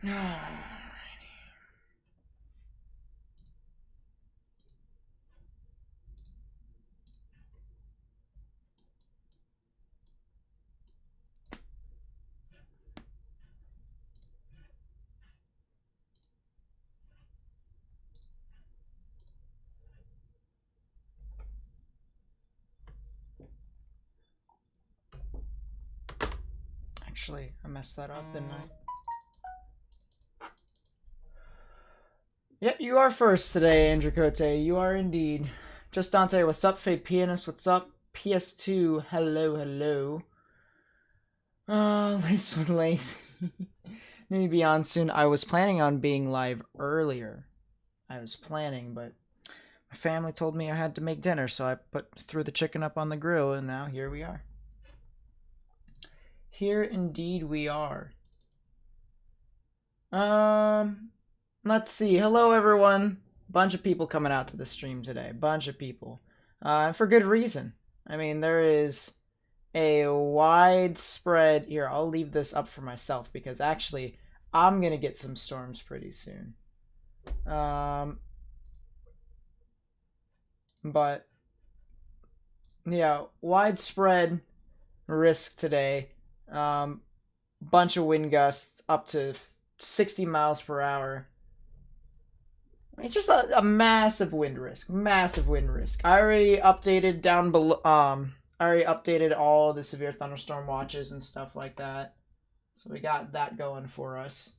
Actually, I messed that up, didn't I? Yep, you are first today, Andrew Cote. You are indeed. Just Dante, what's up? Fade Pianist, what's up? PS2, hello, hello. Lace with Lace. Maybe be on soon. I was planning on being live earlier. I was planning, but my family told me I had to make dinner, so I threw the chicken up on the grill, and now here we are. Here indeed we are. Let's see. Hello, everyone. Bunch of people coming out to the stream today. Bunch of people. And for good reason. I mean, there is a widespread... Here, I'll leave this up for myself because actually, I'm going to get some storms pretty soon. But, yeah, widespread risk today. Bunch of wind gusts up to 60 miles per hour. It's just a massive wind risk. Massive wind risk. I already updated down below. I already updated all the severe thunderstorm watches and stuff like that. So we got that going for us.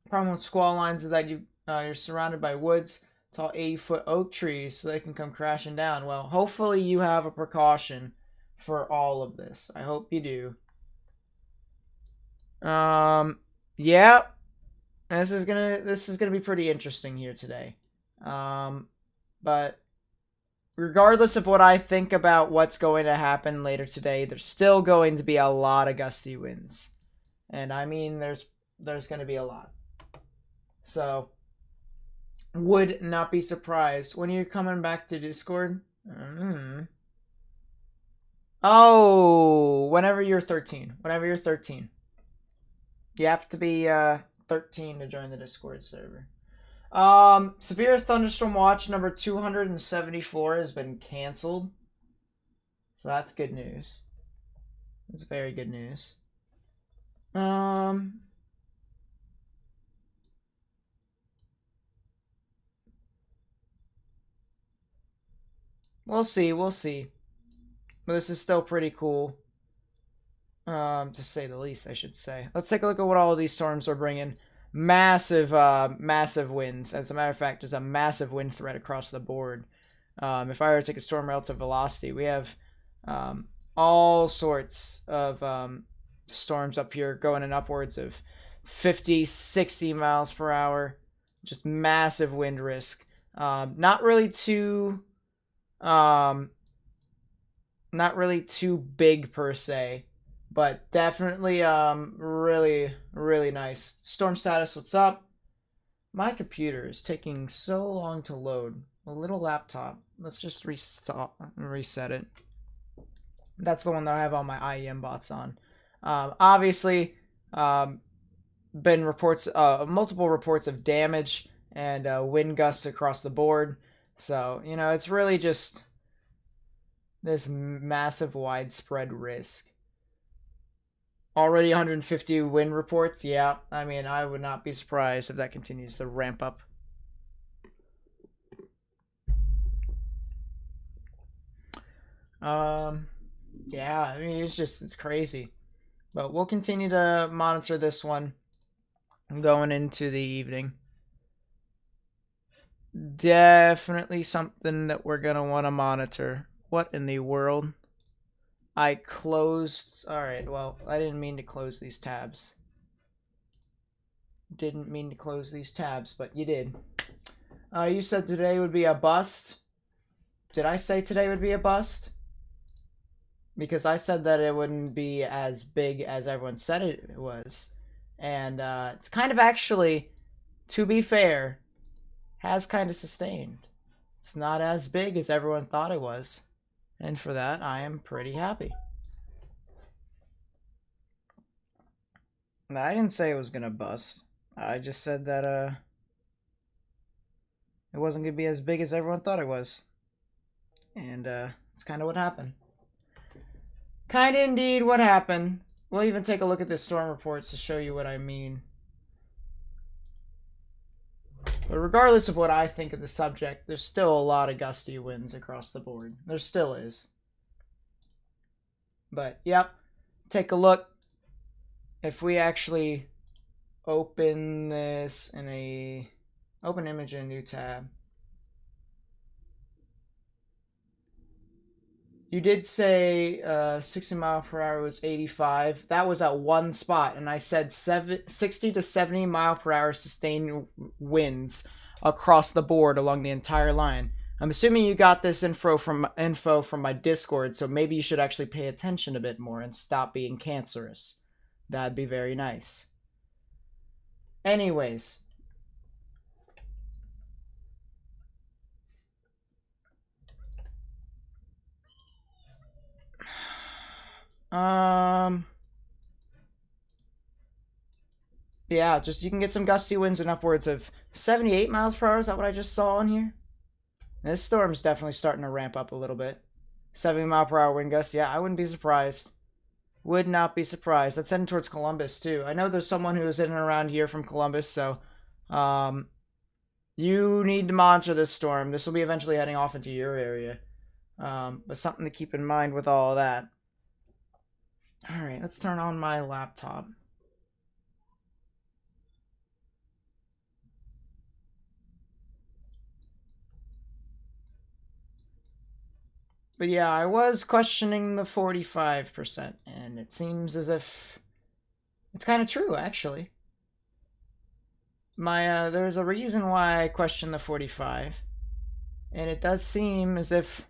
Problem with squall lines is that you're surrounded by woods, tall 80-foot oak trees, so they can come crashing down. Well, hopefully you have a precaution for all of this. I hope you do. Yeah. This is gonna be pretty interesting here today. But regardless of what I think about what's going to happen later today, there's still going to be a lot of gusty winds. And I mean there's gonna be a lot. So would not be surprised. When you're coming back to Discord? Oh, whenever you're 13. Whenever you're 13. You have to be 13 to join the Discord server. Severe thunderstorm watch number 274 has been canceled. So that's good news. That's very good news. We'll see, we'll see. But this is still pretty cool. To say the least, I should say. Let's take a look at what all of these storms are bringing. Massive winds. As a matter of fact, there's a massive wind threat across the board. If I were to take a storm relative velocity, we have all sorts of storms up here going in upwards of 50, 60 miles per hour. Just massive wind risk. Not really too big per se. But definitely, really, really nice. Storm status, what's up? My computer is taking so long to load. A little laptop. Let's just reset it. That's the one that I have all my IEM bots on. Obviously, been multiple reports of damage and wind gusts across the board. So, it's really just this massive widespread risk. Already 150 wind reports. Yeah, I mean, I would not be surprised if that continues to ramp up. Yeah, I mean, it's crazy. But we'll continue to monitor this one going into the evening. Definitely something that we're going to want to monitor. What in the world? I closed... Alright, well, I didn't mean to close these tabs. Didn't mean to close these tabs, but you did. You said today would be a bust. Did I say today would be a bust? Because I said that it wouldn't be as big as everyone said it was. And it's kind of actually, to be fair, has kind of sustained. It's not as big as everyone thought it was. And for that, I am pretty happy. I didn't say it was gonna bust. I just said that it wasn't gonna be as big as everyone thought it was. And it's kind of what happened. Kind of indeed what happened. We'll even take a look at the storm reports to show you what I mean. But regardless of what I think of the subject, there's still a lot of gusty winds across the board. There still is. But, yep. Take a look. If we actually open this in a... Open image in a new tab. You did say 60 mile per hour was 85. That was at one spot, and I said 60 to 70 mile per hour sustained winds across the board along the entire line. I'm assuming you got this info from my Discord, so maybe you should actually pay attention a bit more and stop being cancerous. That'd be very nice. Anyways. Yeah, just you can get some gusty winds and upwards of 78 miles per hour. Is that what I just saw on here? This storm's definitely starting to ramp up a little bit. 70 mile per hour wind gusts. Yeah, I wouldn't be surprised. Would not be surprised. That's heading towards Columbus, too. I know there's someone who is in and around here from Columbus, so you need to monitor this storm. This will be eventually heading off into your area. But something to keep in mind with all of that. Alright, let's turn on my laptop. But yeah, I was questioning the 45%, and it seems as if it's kind of true, actually. There's a reason why I question the 45, and it does seem as if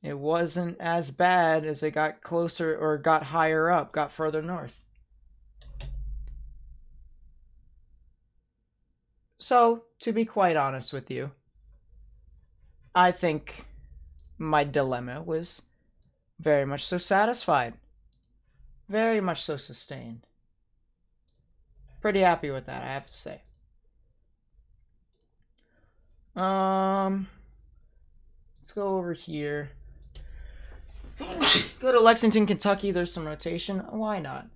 it wasn't as bad as it got closer or got higher up, got further north. So, to be quite honest with you, I think my dilemma was very much so satisfied. Very much so sustained. Pretty happy with that, I have to say. Let's go over here. Go to Lexington, Kentucky. There's some rotation. Why not?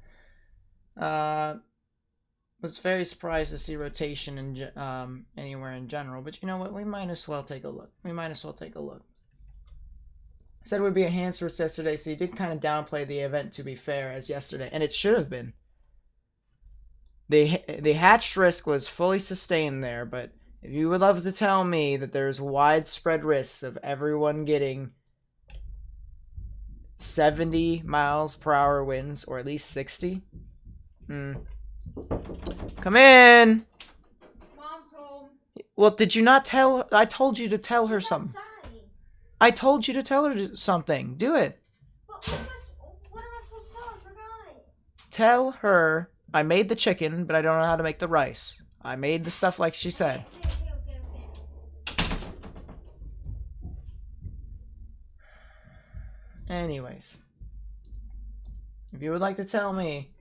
Was very surprised to see rotation in anywhere in general, but you know what? We might as well take a look. Said it would be a hand source yesterday, so he did kind of downplay the event, to be fair, as yesterday, and it should have been. The hatched risk was fully sustained there, but if you would love to tell me that there's widespread risks of everyone getting 70 miles per hour winds, or at least 60, come in. Mom's home. Well, did you not tell? I told you to tell her something. I told you to tell her something. Do it. But what am I supposed to tell her? I forgot. Tell her I made the chicken, but I don't know how to make the rice. I made the stuff like she said. Okay. Anyways, if you would like to tell me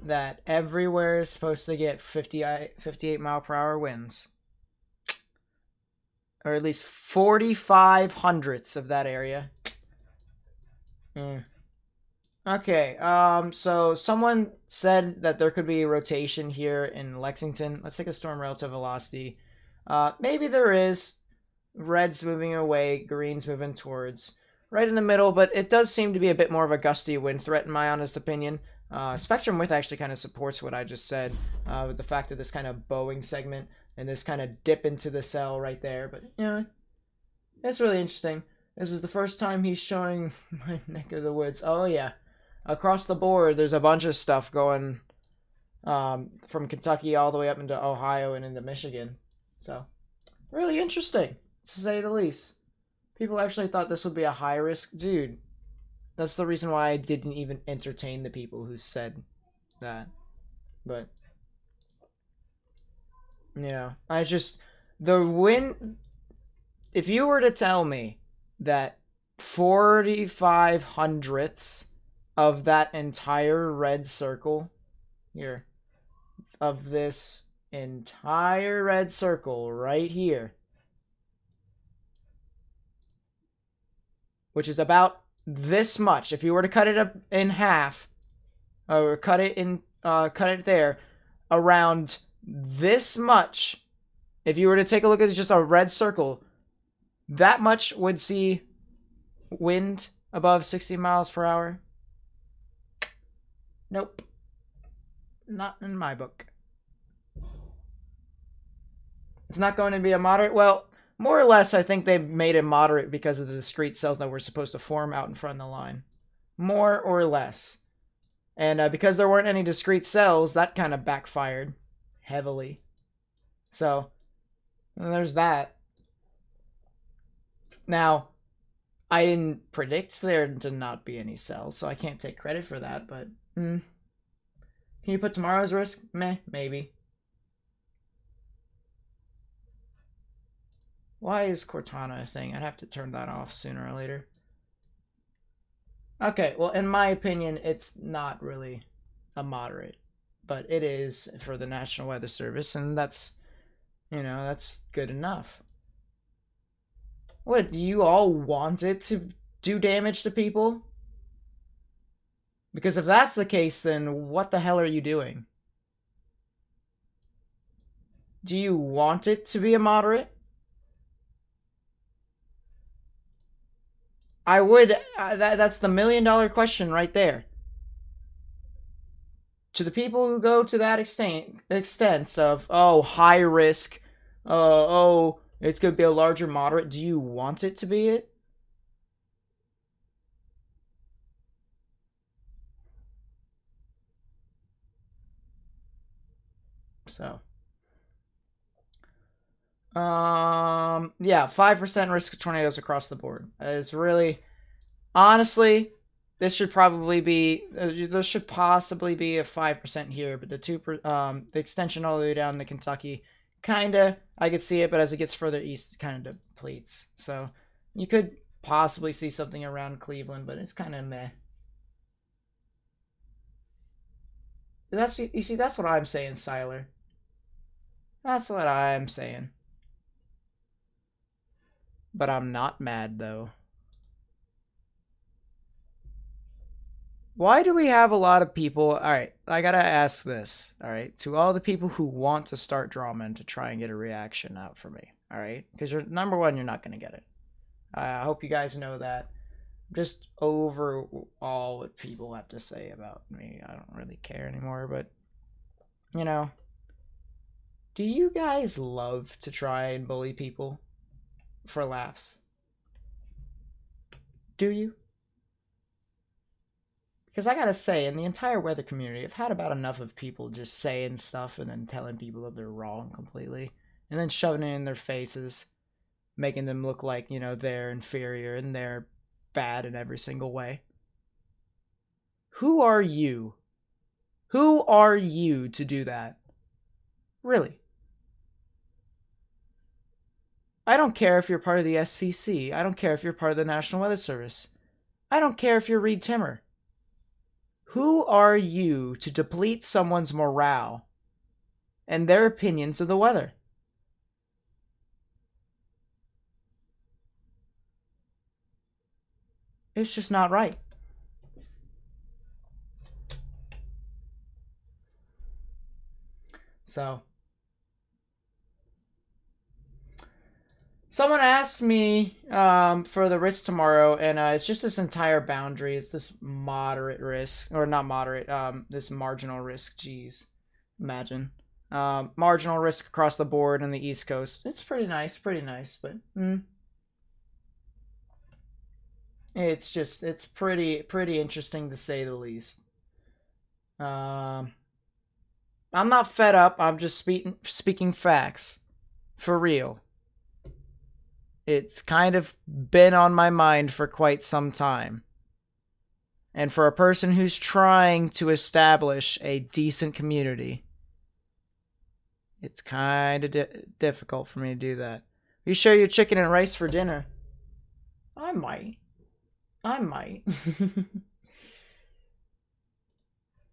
that everywhere is supposed to get 58 mile per hour winds, or at least 45 hundredths of that area. Okay, so someone said that there could be a rotation here in Lexington. Let's take a storm relative velocity. Maybe there is. Red's moving away, green's moving towards. Right in the middle, but it does seem to be a bit more of a gusty wind threat in my honest opinion. Spectrum width actually kind of supports what I just said, with the fact that this kind of bowing segment and this kind of dip into the cell right there. But, you know, it's really interesting. This is the first time he's showing my neck of the woods. Oh, yeah. Across the board, there's a bunch of stuff going from Kentucky all the way up into Ohio and into Michigan. So, really interesting, to say the least. People actually thought this would be a high-risk dude. That's the reason why I didn't even entertain the people who said that. But, you know, the wind, if you were to tell me that 45 hundredths of that entire red circle here, of this entire red circle right here, which is about this much. If you were to cut it up in half, or cut it there, around this much, if you were to take a look at just a red circle, that much would see wind above 60 miles per hour. Nope. Not in my book. It's not going to be a moderate. Well, more or less, I think they made it moderate because of the discrete cells that were supposed to form out in front of the line. More or less. And because there weren't any discrete cells, that kind of backfired heavily. So, there's that. Now, I didn't predict there to not be any cells, so I can't take credit for that, but... Can you put tomorrow's risk? Meh, maybe. Why is Cortana a thing? I'd have to turn that off sooner or later. Okay, well, in my opinion, it's not really a moderate, but it is for the National Weather Service, and that's, you know, that's good enough. What, do you all want it to do damage to people? Because if that's the case, then what the hell are you doing? Do you want it to be a moderate? I would, that's the $1 million question right there. To the people who go to that extent of, oh, high risk, oh, it's going to be a larger moderate, do you want it to be it? So, yeah, 5% risk of tornadoes across the board. It's really, honestly, this should probably be, there should possibly be a 5% here, but the extension all the way down to Kentucky, kinda, I could see it, but as it gets further east, it kind of depletes. So, you could possibly see something around Cleveland, but it's kind of meh. You see, that's what I'm saying, Siler. That's what I'm saying. But I'm not mad, though. Why do we have a lot of people... Alright, I gotta ask this. Alright, to all the people who want to start drama to try and get a reaction out for me. Alright? Because you're number one, you're not gonna get it. I hope you guys know that. Just overall what people have to say about me. I don't really care anymore, but... You know... Do you guys love to try and bully people for laughs? Do you? Because I gotta say, in the entire weather community, I've had about enough of people just saying stuff and then telling people that they're wrong completely. And then shoving it in their faces, making them look like, you know, they're inferior and they're bad in every single way. Who are you? Who are you to do that? Really? I don't care if you're part of the SPC. I don't care if you're part of the National Weather Service. I don't care if you're Reed Timmer. Who are you to deplete someone's morale and their opinions of the weather? It's just not right. So... Someone asked me for the risk tomorrow, and it's just this entire boundary. It's this moderate risk, or not moderate, this marginal risk. Jeez, imagine. Marginal risk across the board on the East Coast. It's pretty nice, but it's pretty interesting to say the least. I'm not fed up. I'm just speaking facts, for real. It's kind of been on my mind for quite some time. And for a person who's trying to establish a decent community, it's kind of difficult for me to do that. You share your chicken and rice for dinner? I might.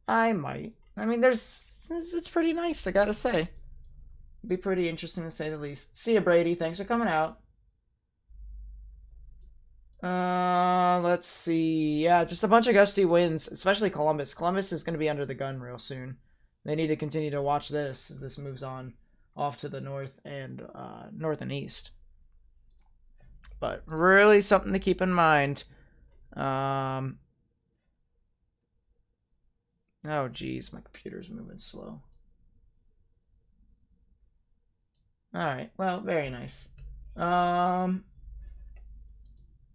I might. I mean, it's pretty nice, I gotta say. It'd be pretty interesting to say the least. See ya, Brady. Thanks for coming out. Let's see. Yeah, just a bunch of gusty winds, especially Columbus. Columbus is going to be under the gun real soon. They need to continue to watch this as this moves on off to the north and east. But really something to keep in mind. Oh, geez, my computer's moving slow. All right, well, very nice.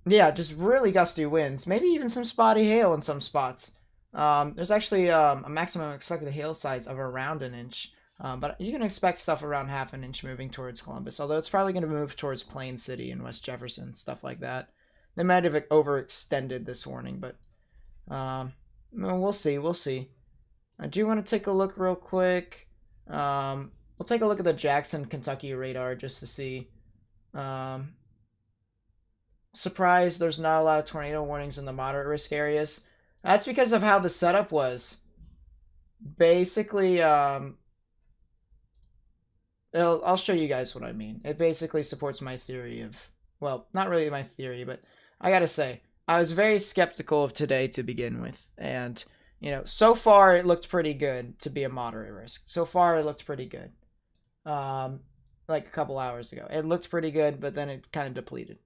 Yeah, just really gusty winds. Maybe even some spotty hail in some spots. There's actually a maximum expected hail size of around an inch. But you can expect stuff around half an inch moving towards Columbus, although it's probably going to move towards Plain City and West Jefferson, stuff like that. They might have overextended this warning, but we'll see. We'll see. I do want to take a look real quick. We'll take a look at the Jackson, Kentucky radar just to see. Surprised there's not a lot of tornado warnings in the moderate risk areas. That's because of how the setup was. Basically, I'll show you guys what I mean. It basically supports my theory of, well, not really my theory, but I gotta say, I was very skeptical of today to begin with. And, you know, so far it looked pretty good to be a moderate risk. So far it looked pretty good. Like a couple hours ago. It looked pretty good, but then it kind of depleted.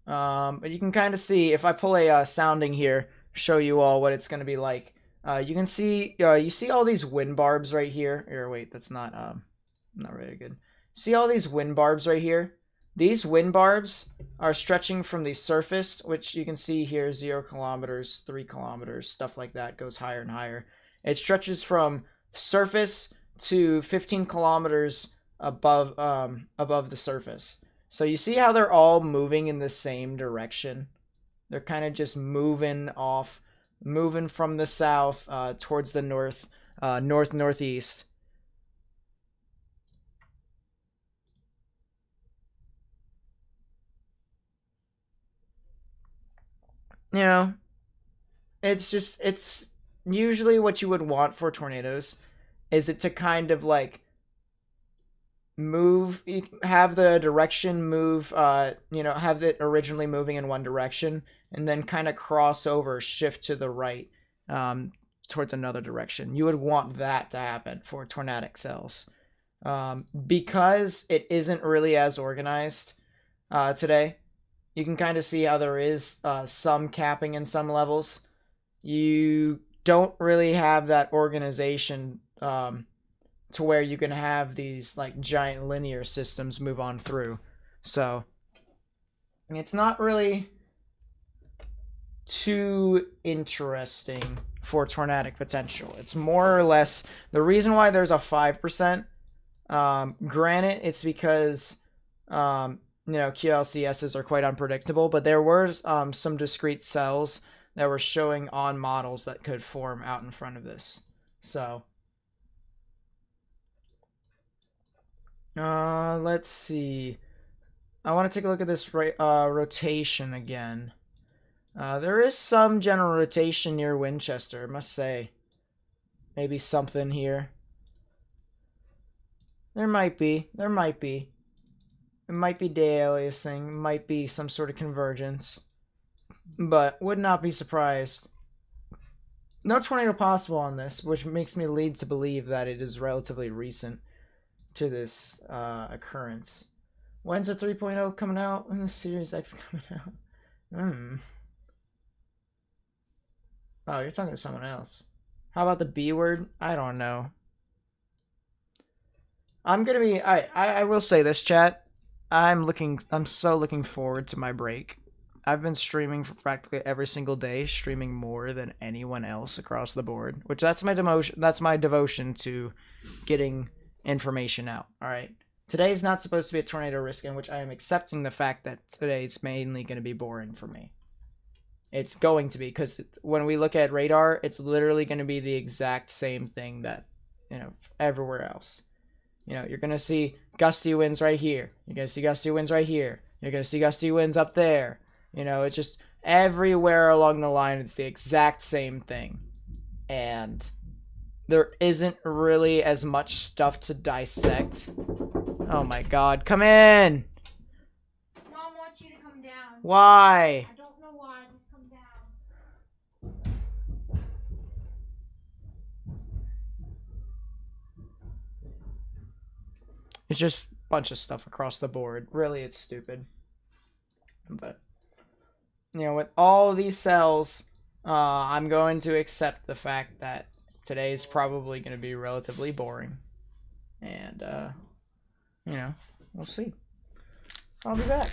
But you can kind of see, if I pull a sounding here, show you all what it's going to be like. You can see, you see all these wind barbs right here. Or wait, that's not really good. See all these wind barbs right here? These wind barbs are stretching from the surface, which you can see here, 0 kilometers, 3 kilometers, stuff like that, goes higher and higher. It stretches from surface to 15 kilometers above the surface. So you see how they're all moving in the same direction? They're kind of just moving from the south towards the north, northeast. You know, it's usually what you would want for tornadoes, is it to kind of like move, have the direction move, have it originally moving in one direction and then kind of cross over, shift to the right towards another direction. You would want that to happen for tornadic cells. Because it isn't really as organized today, you can kind of see how there is some capping in some levels. You don't really have that organization to where you can have these like giant linear systems move on through. So it's not really too interesting for tornadic potential. It's more or less the reason why there's a 5%. Granted, it's because QLCSs are quite unpredictable, but there were some discrete cells that were showing on models that could form out in front of this. So let's see. I want to take a look at this rotation again. There is some general rotation near Winchester, I must say. Maybe something here. There might be. It might be de-aliasing. It might be some sort of convergence. But would not be surprised. No tornado possible on this, which makes me lead to believe that it is relatively recent to this occurrence. When's the 3.0 coming out? When is Series X coming out? Oh, you're talking to someone else. How about the B word? I don't know. I'm gonna be. I will say this, chat. I'm so looking forward to my break. I've been streaming for practically every single day, streaming more than anyone else across the board. Which that's my devotion to getting information out. All right. Today is not supposed to be a tornado risk, in which I am accepting the fact that today is mainly going to be boring for me. It's going to be, because when we look at radar, it's literally going to be the exact same thing that, everywhere else. You're going to see gusty winds right here. You're going to see gusty winds right here. You're going to see gusty winds up there. It's everywhere along the line, it's the exact same thing. And there isn't really as much stuff to dissect. Oh my god, come in! Mom wants you to come down. Why? I don't know why, just come down. It's just a bunch of stuff across the board. Really, it's stupid. But, you know, with all of these cells, I'm going to accept the fact that today is probably going to be relatively boring. And, you know, we'll see. I'll be back.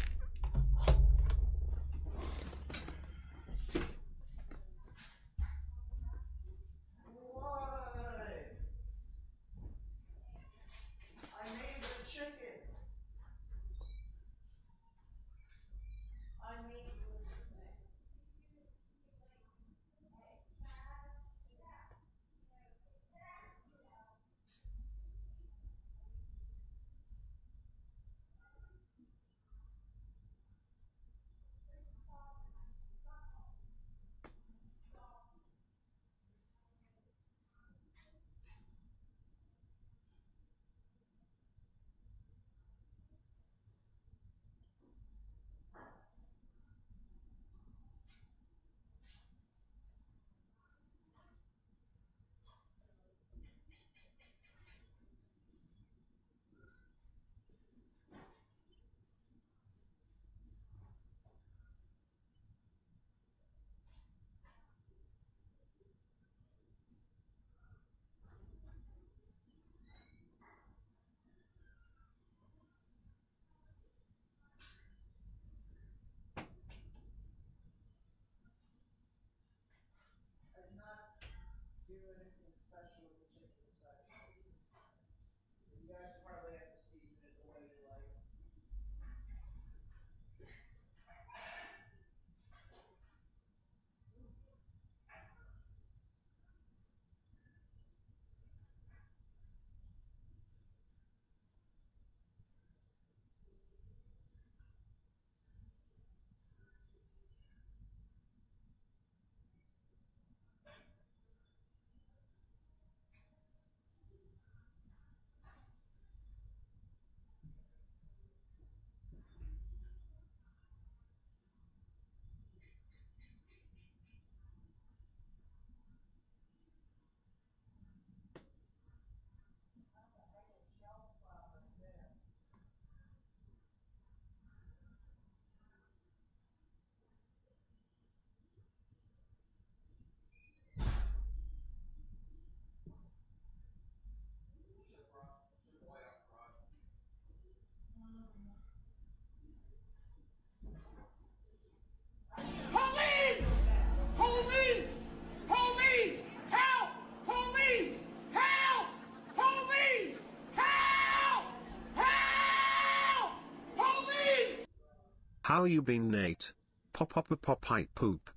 How you been, Nate? Pop up a pop hype poop.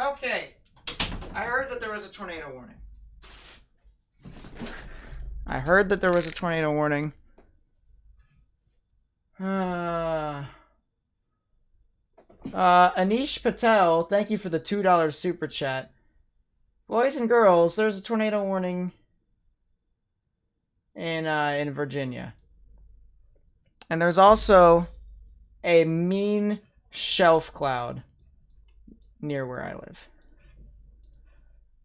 Okay. I heard that there was a tornado warning. Anish Patel, thank you for the $2 super chat. Boys and girls, there's a tornado warning in Virginia. And there's also a mean shelf cloud near where I live.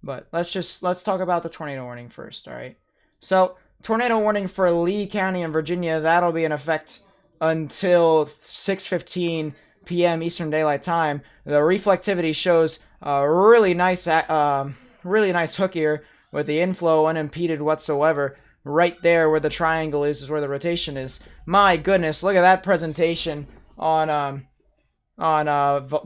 But let's talk about the tornado warning first, all right? So, tornado warning for Lee County in Virginia, that'll be in effect until 6:15 p.m. Eastern Daylight Time. The reflectivity shows a really nice hook here with the inflow unimpeded whatsoever. Right there where the triangle is where the rotation is. My goodness, look at that presentation on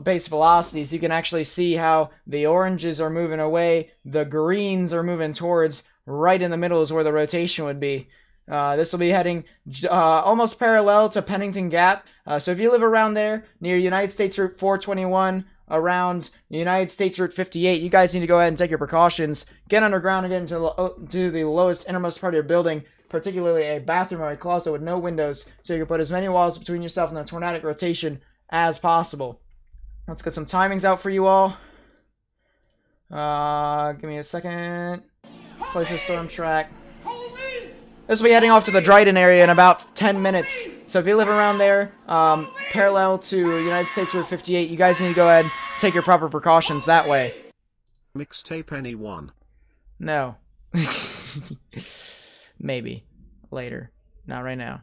base velocities. You can actually see how the oranges are moving away, the greens are moving towards. Right in the middle is where the rotation would be. This will be heading almost parallel to Pennington Gap. So if you live around there near United States Route 421, around United States Route 58, you guys need to go ahead and take your precautions. Get underground and get into the lowest innermost part of your building, particularly a bathroom or a closet with no windows, so you can put as many walls between yourself and the tornadic rotation as possible. Let's get some timings out for you all. Give me a second. Place a storm track. This will be heading off to the Dryden area in about 10 minutes. So if you live around there, parallel to United States Route 58, you guys need to go ahead and take your proper precautions that way. Mixtape anyone? No. Maybe. Later. Not right now.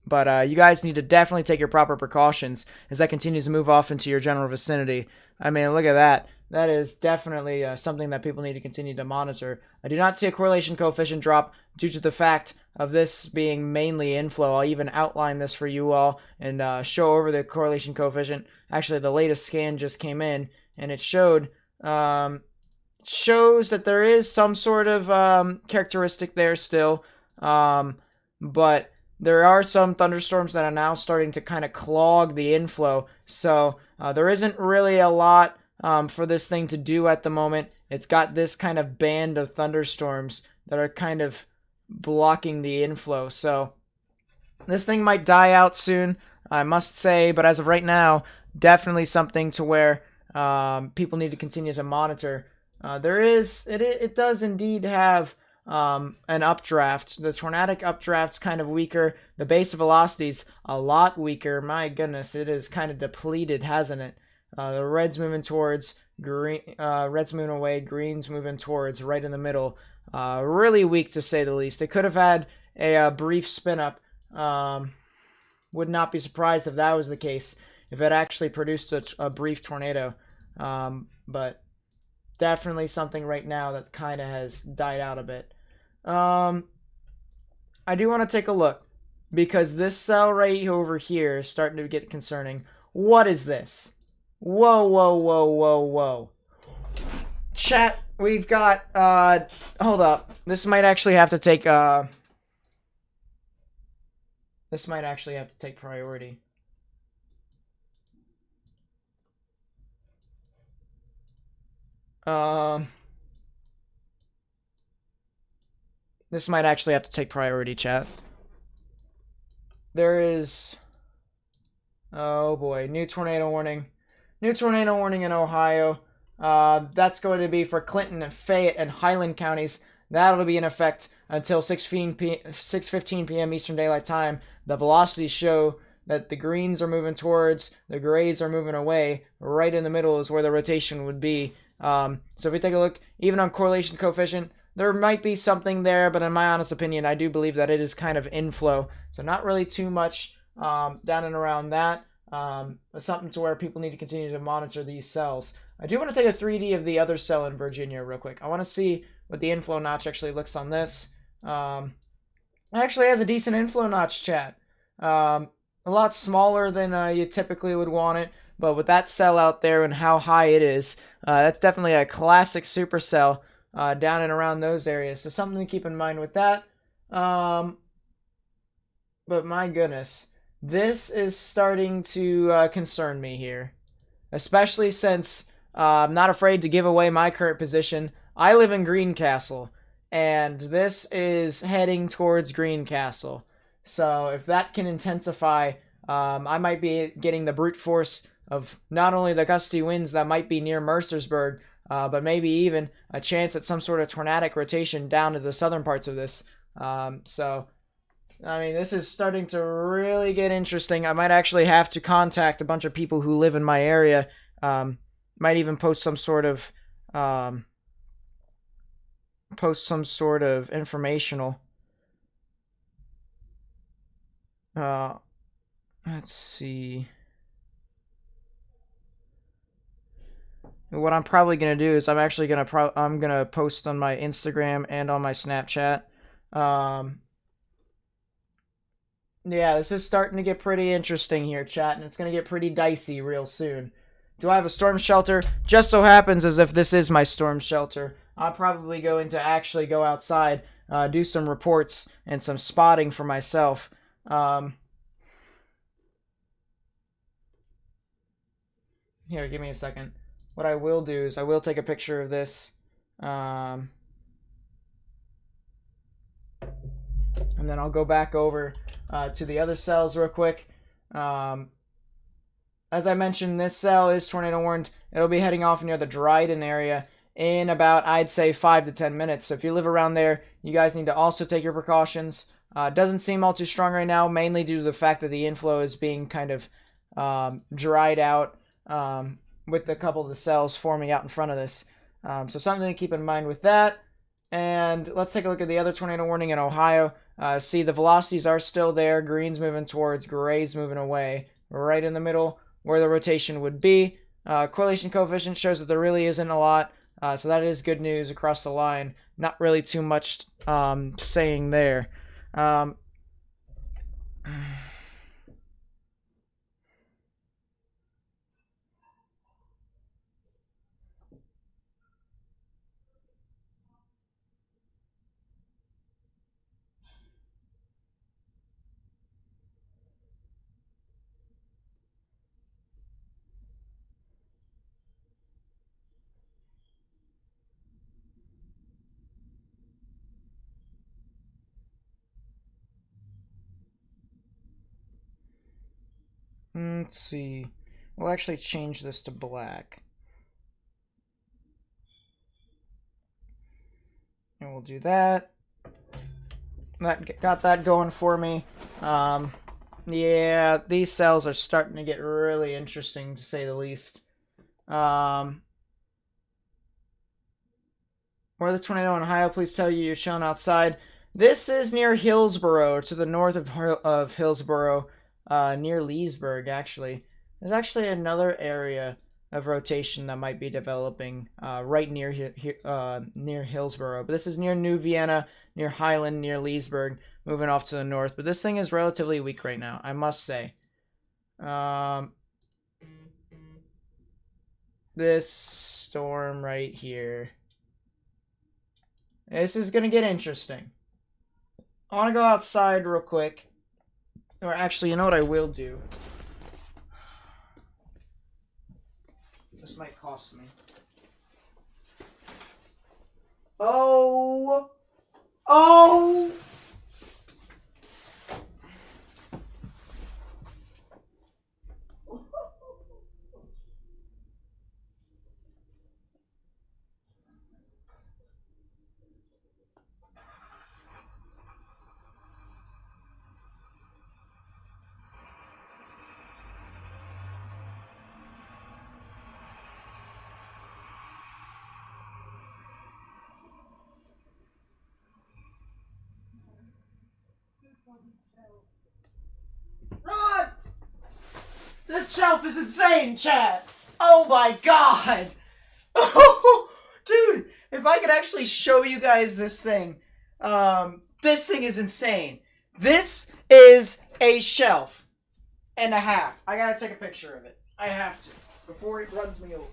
But you guys need to definitely take your proper precautions as that continues to move off into your general vicinity. I mean, look at that. That is definitely something that people need to continue to monitor. I do not see a correlation coefficient drop due to the fact of this being mainly inflow. I'll even outline this for you all and show over the correlation coefficient. Actually, the latest scan just came in, and it shows that there is some sort of characteristic there still. But there are some thunderstorms that are now starting to kind of clog the inflow. So there isn't really a lot for this thing to do at the moment. It's got this kind of band of thunderstorms that are kind of blocking the inflow. So this thing might die out soon, I must say, but as of right now, definitely something to where people need to continue to monitor. It does indeed have an updraft. The tornadic updraft's kind of weaker. The base of velocity's a lot weaker. My goodness, it is kind of depleted, hasn't it? The red's moving towards green. Red's moving away. Green's moving towards right in the middle. Really weak to say the least. They could have had a brief spin up. Would not be surprised if that was the case. If it actually produced a brief tornado. But definitely something right now that kind of has died out a bit. I do want to take a look because this cell right over here is starting to get concerning. What is this? Whoa, whoa, whoa, whoa, whoa. Chat, we've got, hold up. This might actually have to take priority. This might actually have to take priority, chat. There is... Oh boy, new tornado warning. New tornado warning in Ohio. That's going to be for Clinton and Fayette and Highland counties. That'll be in effect until 6:15 p.m. Eastern Daylight Time. The velocities show that the greens are moving towards, the grays are moving away. Right in the middle is where the rotation would be. So if we take a look, even on correlation coefficient, there might be something there, but in my honest opinion, I do believe that it is kind of inflow. So not really too much down and around that. Something to where people need to continue to monitor these cells. I do want to take a 3D of the other cell in Virginia real quick. I want to see what the inflow notch actually looks on this. It actually has a decent inflow notch, chat. A lot smaller than you typically would want it, but with that cell out there and how high it is, that's definitely a classic supercell down and around those areas. So something to keep in mind with that. But my goodness, this is starting to concern me here, especially since I'm not afraid to give away my current position. I live in Greencastle, and this is heading towards Greencastle. So if that can intensify, I might be getting the brute force of not only the gusty winds that might be near Mercersburg, but maybe even a chance at some sort of tornadic rotation down to the southern parts of this. So, I mean, this is starting to really get interesting. I might actually have to contact a bunch of people who live in my area. Might even post some sort of informational. Let's see. What I'm probably gonna do is I'm actually gonna post on my Instagram and on my Snapchat. Yeah, this is starting to get pretty interesting here, chat, and it's gonna get pretty dicey real soon. Do I have a storm shelter? Just so happens as if this is my storm shelter. I'm probably going to actually go outside do some reports and some spotting for myself. Here, give me a second. What I will do is I will take a picture of this. And then I'll go back over to the other cells real quick. As I mentioned, this cell is tornado warned. It'll be heading off near the Dryden area in about, I'd say, 5 to 10 minutes. So if you live around there, you guys need to also take your precautions. Doesn't seem all too strong right now, mainly due to the fact that the inflow is being kind of dried out with a couple of the cells forming out in front of this. So something to keep in mind with that. And let's take a look at the other tornado warning in Ohio. See, the velocities are still there. Green's moving towards, gray's moving away. Right in the middle where the rotation would be. Correlation coefficient shows that there really isn't a lot. So that is good news across the line. Not really too much saying there. Let's see. We'll actually change this to black. And we'll do that. That got that going for me. Yeah, these cells are starting to get really interesting, to say the least. Where the tornado in Ohio, please tell you you're shown outside. This is near Hillsboro, to the north of Hillsboro, near Leesburg, actually. There's actually another area of rotation that might be developing right near Hillsboro. But this is near New Vienna, near Highland, near Leesburg, moving off to the north. But this thing is relatively weak right now, I must say. This storm right here. This is going to get interesting. I want to go outside real quick. Or actually, you know what I will do? This might cost me. Oh! Oh! Rod! This shelf is insane, chat! Oh my god! Dude, if I could actually show you guys this thing. This thing is insane. This is a shelf and a half. I gotta take a picture of it. I have to. Before it runs me over.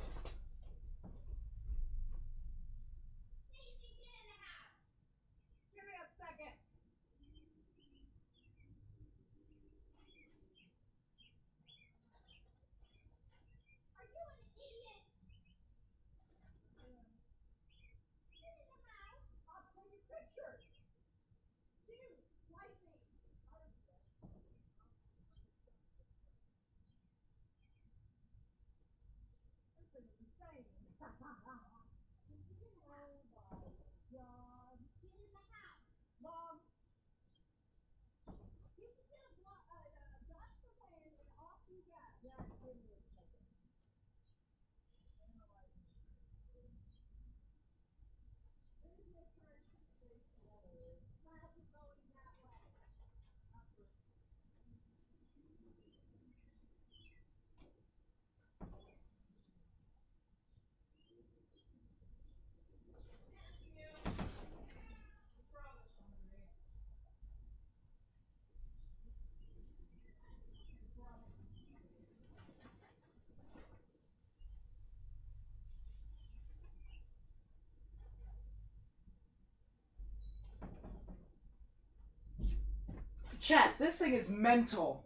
Chat, this thing is mental.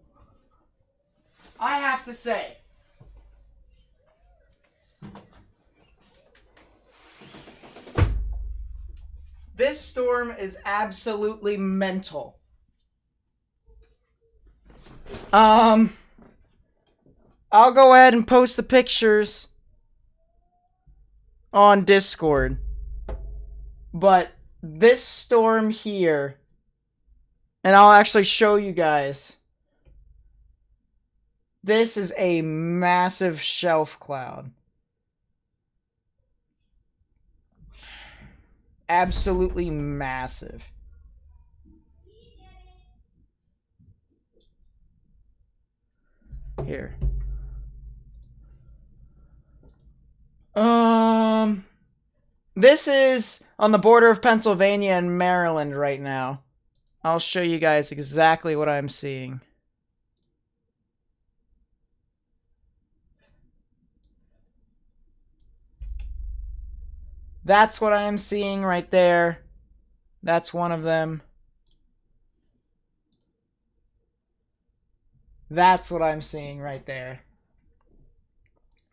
I have to say. This storm is absolutely mental. I'll go ahead and post the pictures on Discord. But this storm here, and I'll actually show you guys. This is a massive shelf cloud. Absolutely massive. Here. This is on the border of Pennsylvania and Maryland right now. I'll show you guys exactly what I'm seeing. That's what I'm seeing right there. That's one of them. That's what I'm seeing right there.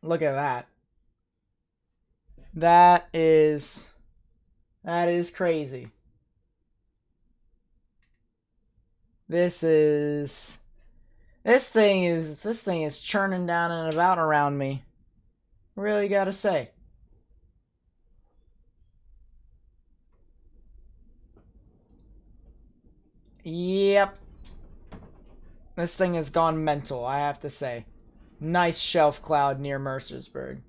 Look at that. That is crazy. This thing is churning down and about around me. Really gotta say. Yep. This thing has gone mental, I have to say. Nice shelf cloud near Mercersburg.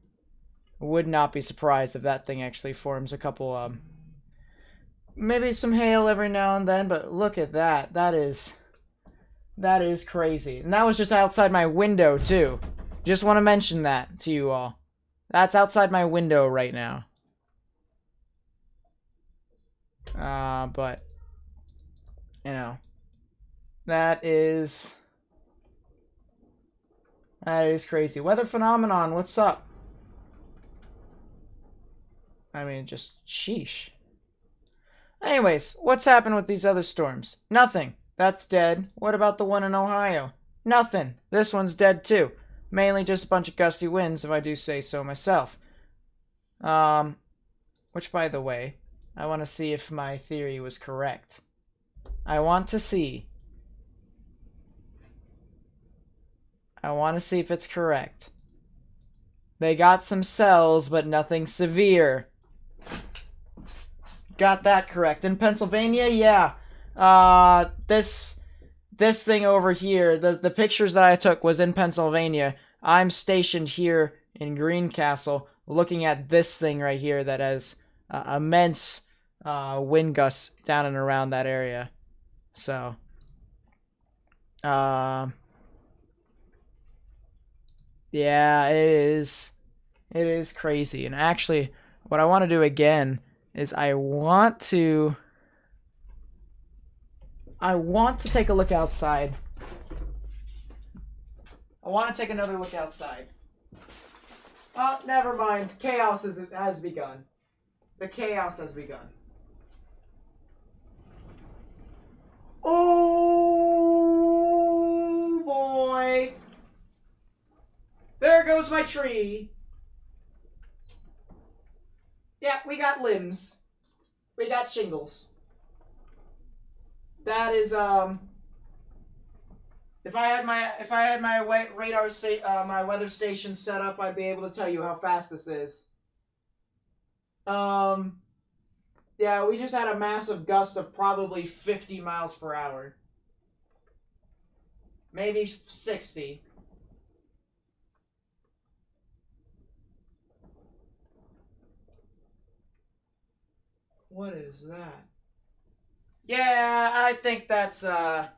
Would not be surprised if that thing actually forms a couple, maybe some hail every now and then, but look at that. That is crazy. And that was just outside my window, too. Just want to mention that to you all. That's outside my window right now. But, you know, that is crazy. Weather phenomenon, what's up? I mean, just sheesh. Anyways, what's happened with these other storms? Nothing. That's dead. What about the one in Ohio? Nothing. This one's dead too. Mainly just a bunch of gusty winds, if I do say so myself. Which, by the way, I want to see if my theory was correct. I want to see if it's correct. They got some cells, but nothing severe. Got that correct. In Pennsylvania, yeah. This thing over here, the pictures that I took was in Pennsylvania. I'm stationed here in Greencastle, looking at this thing right here that has immense wind gusts down and around that area. So, yeah, it is crazy. And actually, what I want to do again is I want to take a look outside. I want to take another look outside. Oh, never mind. Chaos has begun. The chaos has begun. Oh boy. There goes my tree. Yeah, we got limbs. We got shingles. That is if I had my radar my weather station set up, I'd be able to tell you how fast this is. Yeah, we just had a massive gust of probably 50 miles per hour. Maybe 60. What is that? Yeah, I think that's, yeah,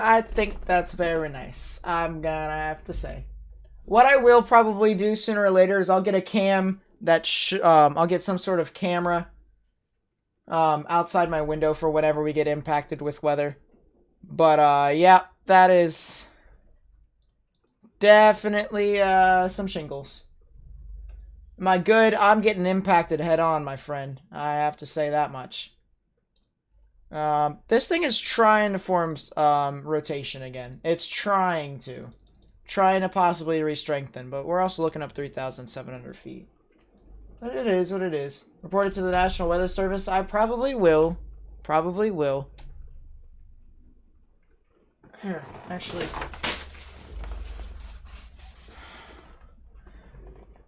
I think that's very nice. I'm gonna have to say. What I will probably do sooner or later is I'll get a cam that, I'll get some sort of camera, outside my window for whenever we get impacted with weather. But, yeah, that is definitely, some shingles. My good, I'm getting impacted head on, my friend. I have to say that much. This thing is trying to form rotation again. It's trying to. Trying to possibly re-strengthen, but we're also looking up 3,700 feet. But it is what it is. Report it to the National Weather Service. I probably will. Probably will. Here, actually.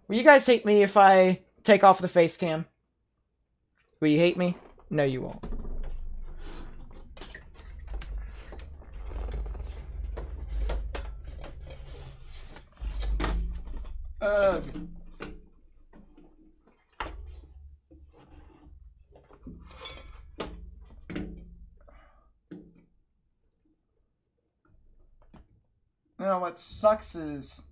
Will you guys hate me if I take off the face cam? Will you hate me? No, you won't. Ugh. You know what sucks is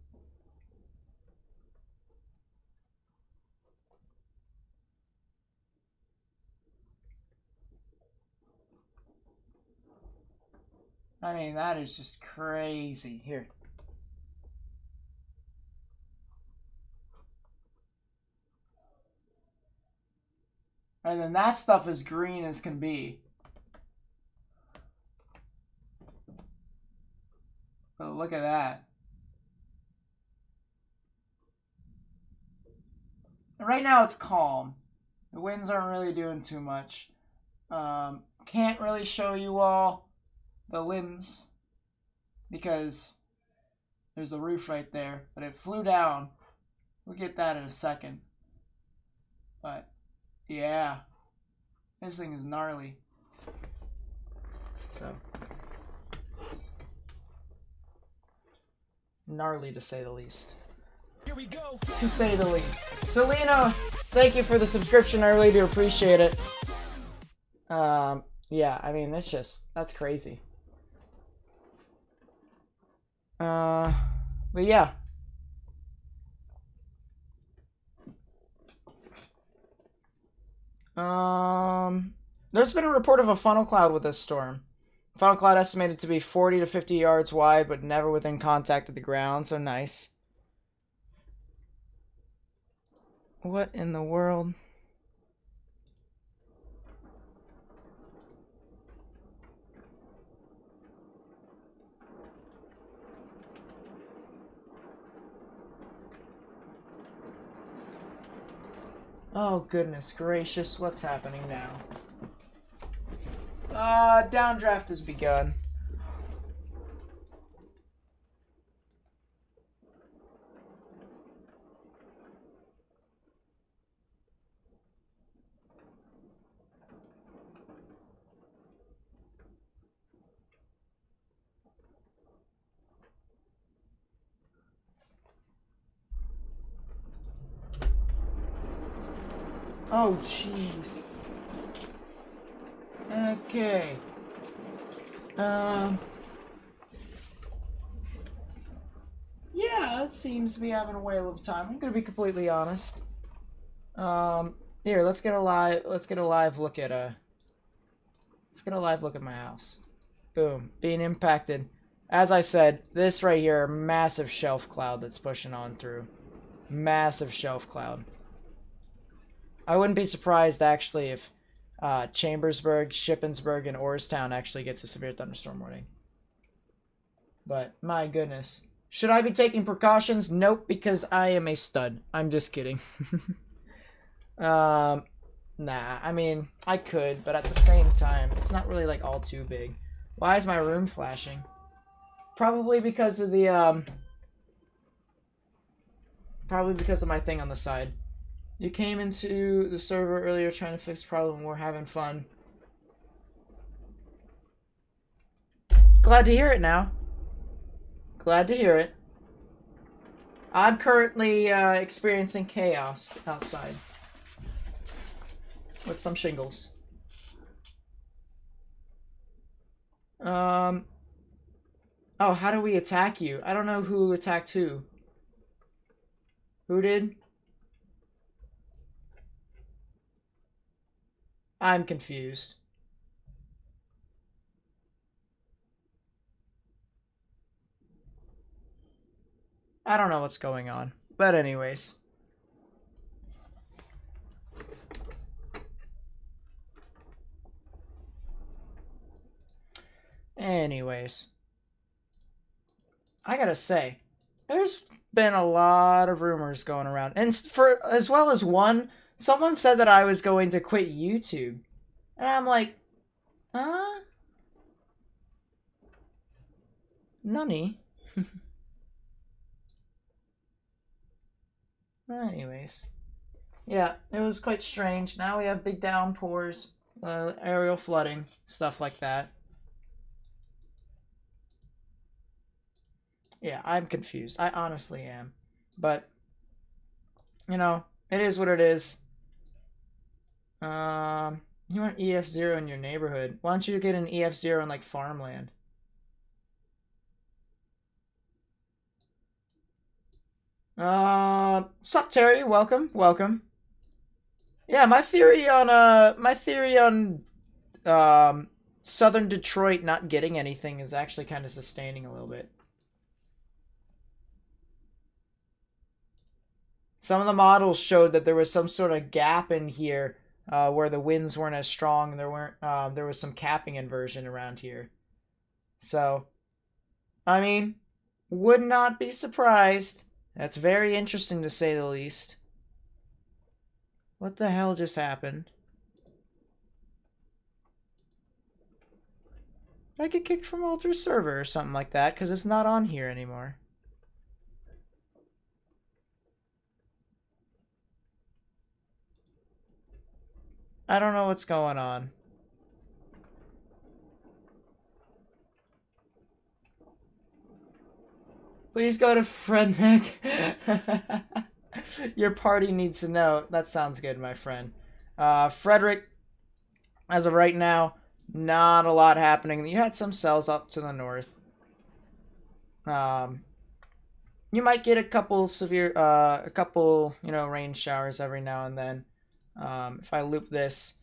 I mean, that is just crazy. Here. And then that stuff is green as can be. But look at that. Right now it's calm. The winds aren't really doing too much. Can't really show you all the limbs because there's a roof right there, but it flew down. We'll get that in a second. But yeah, this thing is gnarly. So gnarly to say the least. Here we go. To say the least. Selena, thank you for the subscription. I really do appreciate it. Yeah, I mean, it's just, that's crazy. But yeah. There's been a report of a funnel cloud with this storm. Funnel cloud estimated to be 40 to 50 yards wide, but never within contact with the ground, so nice. What in the world? Oh, goodness gracious, what's happening now? Downdraft has begun. Oh, jeez. Okay. Yeah, it seems to be having a whale of time. I'm gonna be completely honest. Here, let's get a live look at my house. Boom, being impacted. As I said, this right here, massive shelf cloud that's pushing on through. Massive shelf cloud. I wouldn't be surprised actually if Chambersburg, Shippensburg, and Orrstown actually gets a severe thunderstorm warning. But my goodness. Should I be taking precautions? Nope, because I am a stud. I'm just kidding. Nah, I mean, I could, but at the same time, it's not really like all too big. Why is my room flashing? Probably because of the probably because of my thing on the side. You came into the server earlier trying to fix the problem. We're having fun. Glad to hear it now. Glad to hear it. I'm currently experiencing chaos outside. With some shingles. Oh, how do we attack you? I don't know who attacked who. Who did? I'm confused. I don't know what's going on. But anyways. Anyways, I gotta say, there's been a lot of rumors going around, and for as well as one, someone said that I was going to quit YouTube, and I'm like, huh? Nunny. Anyways, yeah, it was quite strange. Now we have big downpours, aerial flooding, stuff like that. Yeah, I'm confused. I honestly am. But, you know, it is what it is. You want EF0 in your neighborhood. Why don't you get an EF0 in, like, farmland? Sup, Terry? Welcome, welcome. Yeah, my theory on, Southern Detroit not getting anything is actually kind of sustaining a little bit. Some of the models showed that there was some sort of gap in here where the winds weren't as strong, and there was some capping inversion around here. So, I mean, would not be surprised. That's very interesting to say the least. What the hell just happened? Did I get kicked from Alter's server or something like that? Because it's not on here anymore. I don't know what's going on. Please go to Frednick. Your party needs to know. That sounds good, my friend. Frederick, as of right now, not a lot happening. You had some cells up to the north. You might get a couple rain showers every now and then. If I loop this,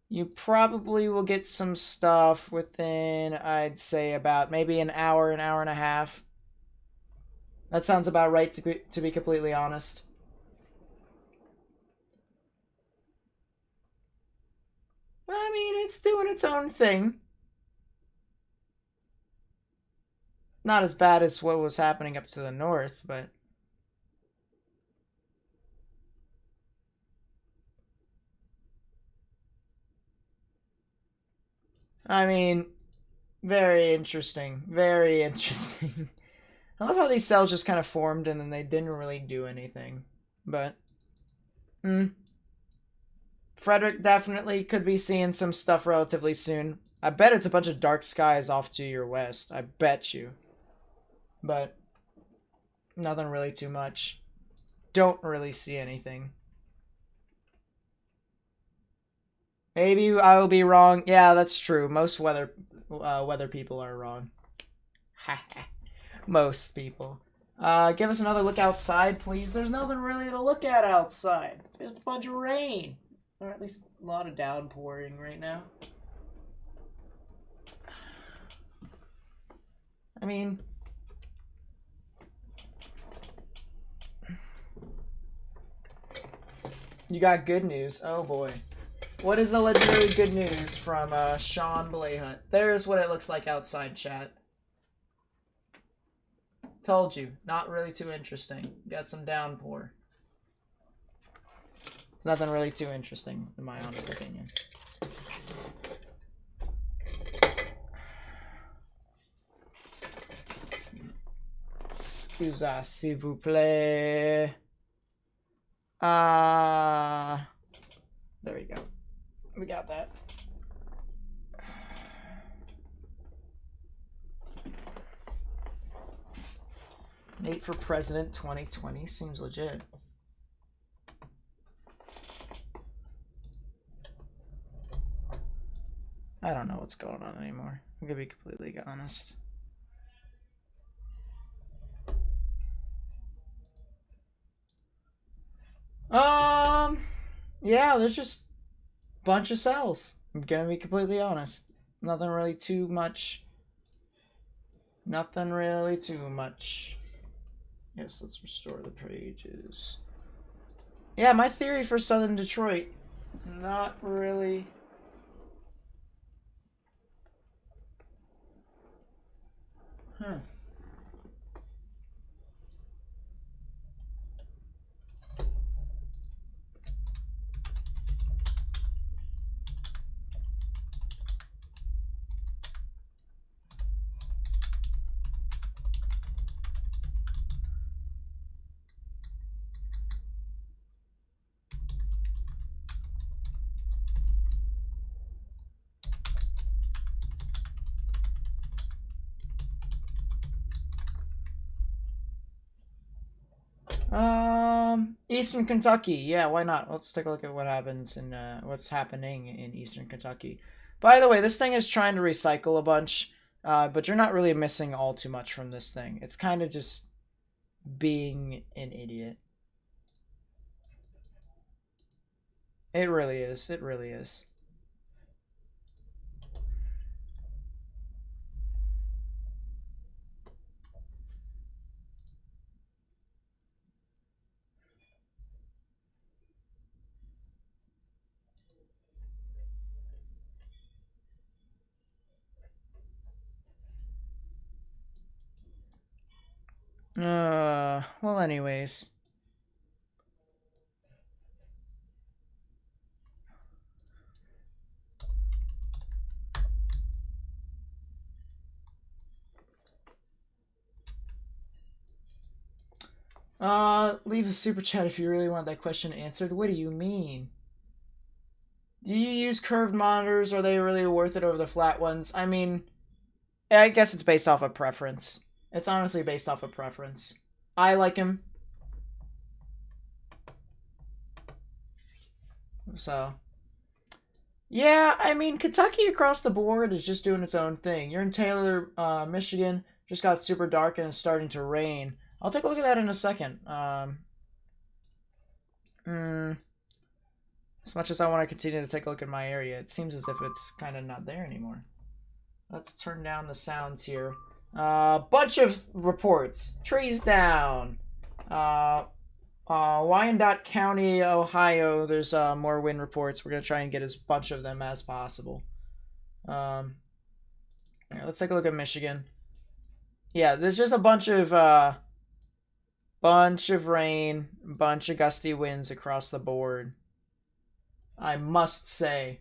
you probably will get some stuff within, I'd say, about maybe an hour and a half. That sounds about right, to be completely honest. I mean, it's doing its own thing. Not as bad as what was happening up to the north, but... I mean, very interesting. Very interesting. I love how these cells just kind of formed and then they didn't really do anything. But, Frederick definitely could be seeing some stuff relatively soon. I bet it's a bunch of dark skies off to your west. I bet you. But, nothing really too much. Don't really see anything. Maybe I will be wrong. Yeah, that's true. Most weather people are wrong. Most people. Give us another look outside, please. There's nothing really to look at outside. There's a bunch of rain. Or at least a lot of downpouring right now. I mean... You got good news. Oh boy. What is the legendary good news from Sean Blayhut? There's what it looks like outside, chat. Told you, not really too interesting. Got some downpour. It's nothing really too interesting, in my honest opinion. Excusez, s'il vous plaît. There we go. We got that. Nate for president 2020 seems legit. I don't know what's going on anymore. I'm gonna be completely honest. Yeah, there's just a bunch of cells. I'm gonna be completely honest. Nothing really too much. Nothing really too much. Yes, let's restore the pages. Yeah, my theory for Southern Detroit, not really Huh. Eastern Kentucky. Yeah, why not? Let's take a look at what happens in what's happening in Eastern Kentucky. By the way, this thing is trying to recycle a bunch, but you're not really missing all too much from this thing. It's kind of just being an idiot. It really is. It really is. Well, anyways. Leave a super chat if you really want that question answered. What do you mean? Do you use curved monitors? Are they really worth it over the flat ones? I mean, I guess it's based off of preference. It's honestly based off of preference. I like him. So, yeah, I mean, Kentucky across the board is just doing its own thing. You're in Taylor, Michigan. Just got super dark and it's starting to rain. I'll take a look at that in a second. As much as I want to continue to take a look at my area, it seems as if it's kind of not there anymore. Let's turn down the sounds here. Bunch of reports. Trees down. Wyandotte County, Ohio, there's more wind reports. We're going to try and get as bunch of them as possible. Here, let's take a look at Michigan. Yeah, there's just a bunch of rain, bunch of gusty winds across the board. I must say.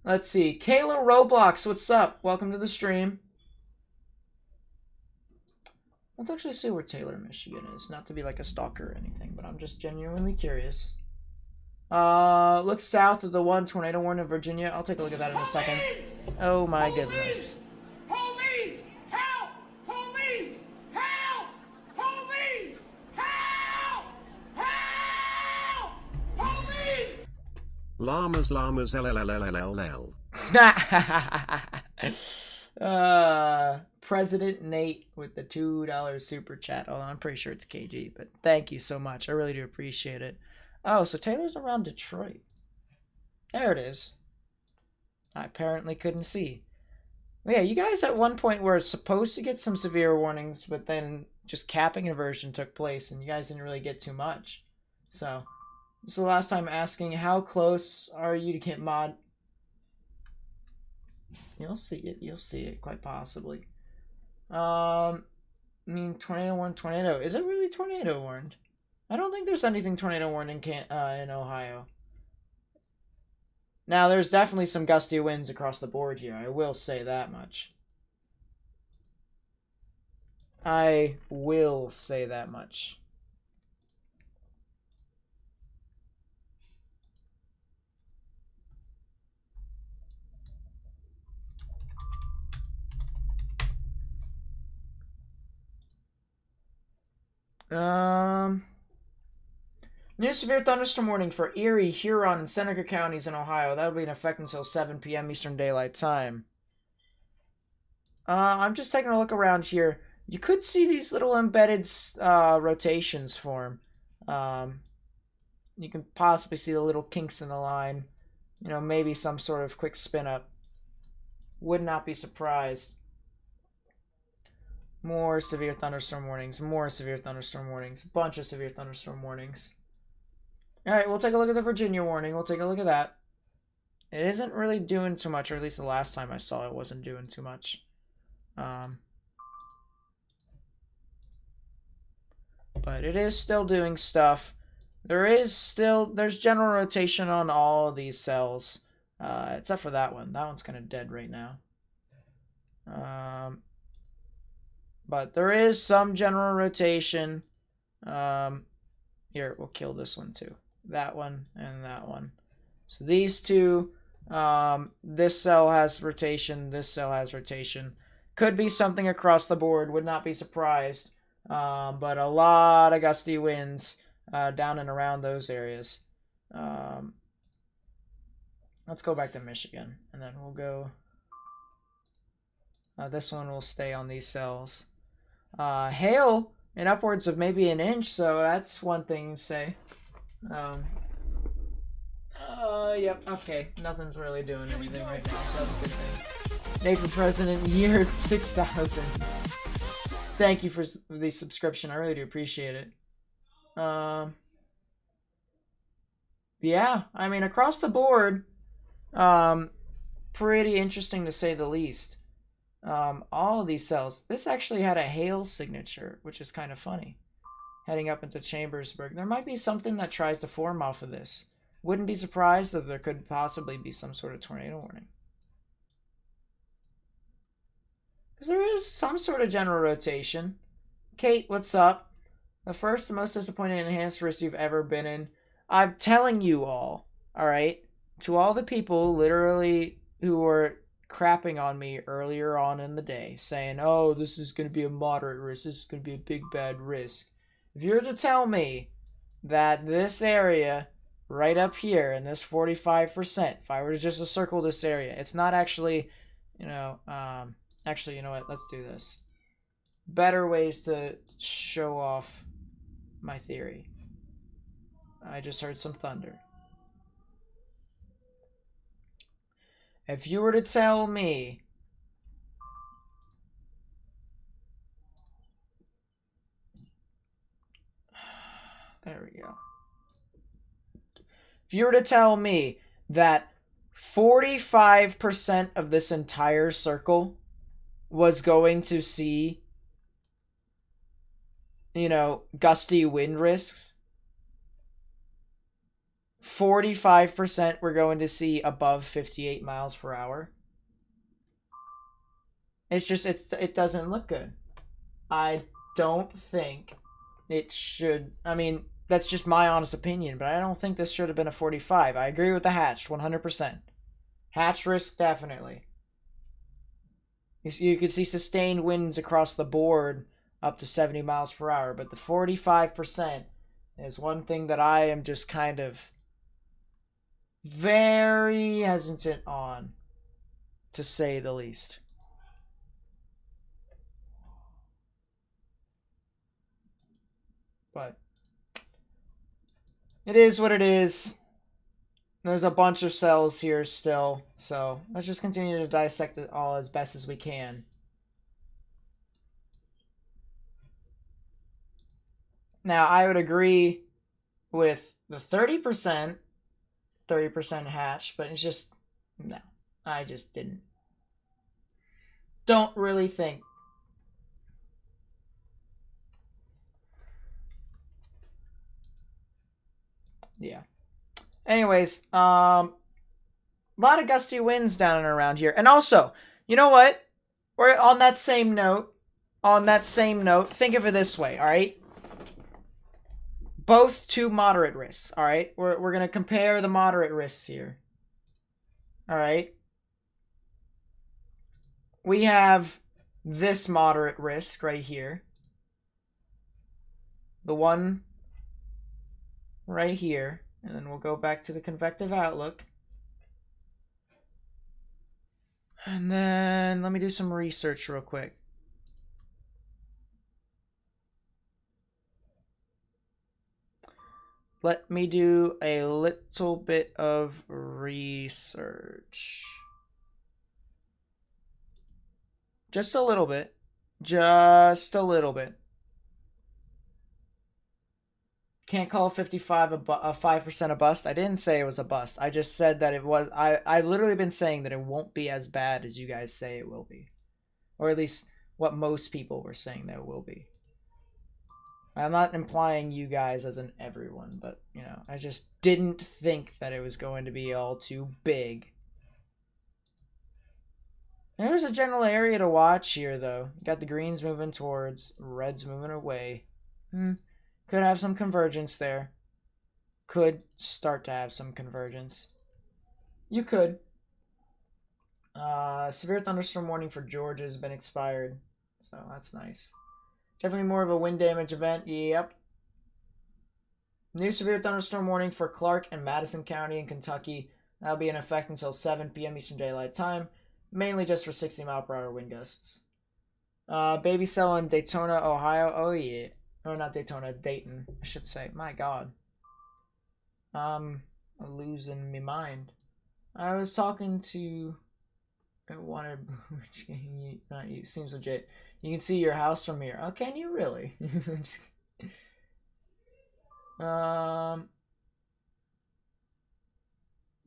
Let's see. Kayla Roblox, what's up? Welcome to the stream. Let's actually see where Taylor, Michigan is. Not to be like a stalker or anything, but I'm just genuinely curious. Look south of the one tornado warning in Virginia. I'll take a look at that in a second. Oh my goodness. Police! Help! Police! Help! Police! Help! Help! Police! Llamas LLLLLL. President Nate with the $2 super chat. Oh, I'm pretty sure it's KG, but thank you so much. I really do appreciate it. Oh, so Taylor's around Detroit. There it is. I apparently couldn't see. Yeah, you guys at one point were supposed to get some severe warnings, but then just capping inversion took place, and you guys didn't really get too much. So, this is the last time asking, how close are you to get mod? You'll see it. You'll see it, quite possibly. I mean, tornado warned, tornado. Is it really tornado warned? I don't think there's anything tornado warned in Ohio. Now, there's definitely some gusty winds across the board here. I will say that much. I will say that much. New severe thunderstorm warning for Erie, Huron, and Seneca counties in Ohio. That will be in effect until 7 p.m. Eastern Daylight Time. I'm just taking a look around here. You could see these little embedded rotations form. You can possibly see the little kinks in the line. You know, maybe some sort of quick spin up. Would not be surprised. More severe thunderstorm warnings. More severe thunderstorm warnings. Bunch of severe thunderstorm warnings. All right, we'll take a look at the Virginia warning. We'll take a look at that. It isn't really doing too much, or at least the last time I saw it wasn't doing too much. But it is still doing stuff. There's general rotation on all of these cells, except for that one. That one's kind of dead right now. But there is some general rotation. Here, we'll kill this one too. That one and that one. So these two, this cell has rotation, this cell has rotation. Could be something across the board, would not be surprised. But a lot of gusty winds down and around those areas. Let's go back to Michigan, and then we'll go... this one will stay on these cells. Hail in upwards of maybe an inch, so that's one thing to say. Yep, okay. Nothing's really doing anything right now, so that's a good thing. Nate for President, year 6000. Thank you for the subscription. I really do appreciate it. Yeah, I mean, across the board, pretty interesting to say the least. All of these cells. This actually had a hail signature, which is kind of funny. Heading up into Chambersburg. There might be something that tries to form off of this. Wouldn't be surprised that there could possibly be some sort of tornado warning. Because there is some sort of general rotation. Kate, what's up? The first and most disappointing enhanced risk you've ever been in. I'm telling you all, alright? To all the people literally who were crapping on me earlier on in the day, saying, oh, this is going to be a moderate risk, this is going to be a big bad risk. If you were to tell me that this area right up here in this 45%, if I were to just circle this area, it's not actually, actually, you know what, let's do this. Better ways to show off my theory. I just heard some thunder. If you were to tell me there we go. If you were to tell me that 45% of this entire circle was going to see, gusty wind risks, 45% we're going to see above 58 miles per hour. It's just, it doesn't look good. I don't think it should, I mean, that's just my honest opinion, but I don't think this should have been a 45. I agree with the hatch, 100%. Hatch risk, definitely. You could see sustained winds across the board up to 70 miles per hour, but the 45% is one thing that I am just kind of very hesitant on, to say the least. But it is what it is. There's a bunch of cells here still, so let's just continue to dissect it all as best as we can. Now, I would agree with the 30% hatch, but it's just, no, I just didn't. Don't really think. Yeah. Anyways, a lot of gusty winds down and around here. And also, you know what? We're on that same note, think of it this way, all right? Both two moderate risks, all right? We're going to compare the moderate risks here. All right? We have this moderate risk right here. The one right here. And then we'll go back to the convective outlook. And then let me do some research real quick. Let me do a little bit of research. Just a little bit. Just a little bit. Can't call 55 a 5% a bust. I didn't say it was a bust. I just said that it was. I literally been saying that it won't be as bad as you guys say it will be. Or at least what most people were saying that it will be. I'm not implying you guys as in everyone, but, you know, I just didn't think that it was going to be all too big. There's a general area to watch here, though. You got the greens moving towards, reds moving away. Could have some convergence there. Could start to have some convergence. You could. Severe thunderstorm warning for Georgia has been expired, so that's nice. Definitely more of a wind damage event. Yep. New severe thunderstorm warning for Clark and Madison County in Kentucky. That'll be in effect until 7 p.m. Eastern Daylight Time. Mainly just for 60-mile-per-hour wind gusts. Baby cell in Daytona, Ohio. Oh, yeah. Oh, not Daytona. Dayton, I should say. My God. I'm losing my mind. I was talking to... I wanted... Not you. Seems legit. You can see your house from here. Oh, can you really?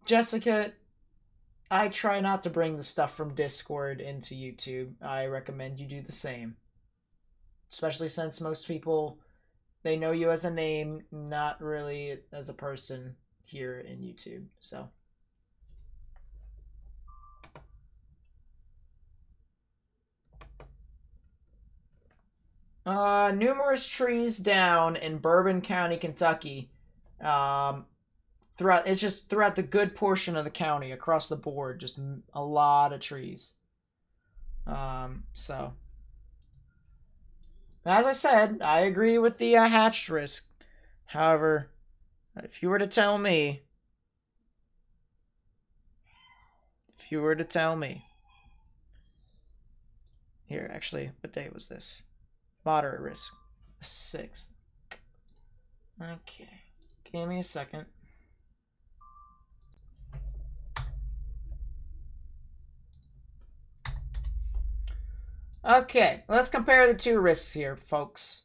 Jessica, I try not to bring the stuff from Discord into YouTube. I recommend you do the same. Especially since most people, they know you as a name, not really as a person here in YouTube. So... numerous trees down in Bourbon County, Kentucky. Throughout the good portion of the county, across the board, just a lot of trees. So as I said, I agree with the hatched risk. However, if you were to tell me, here, actually, what day was this? Moderate risk. 6th. Okay. Give me a second. Okay. Let's compare the two risks here, folks.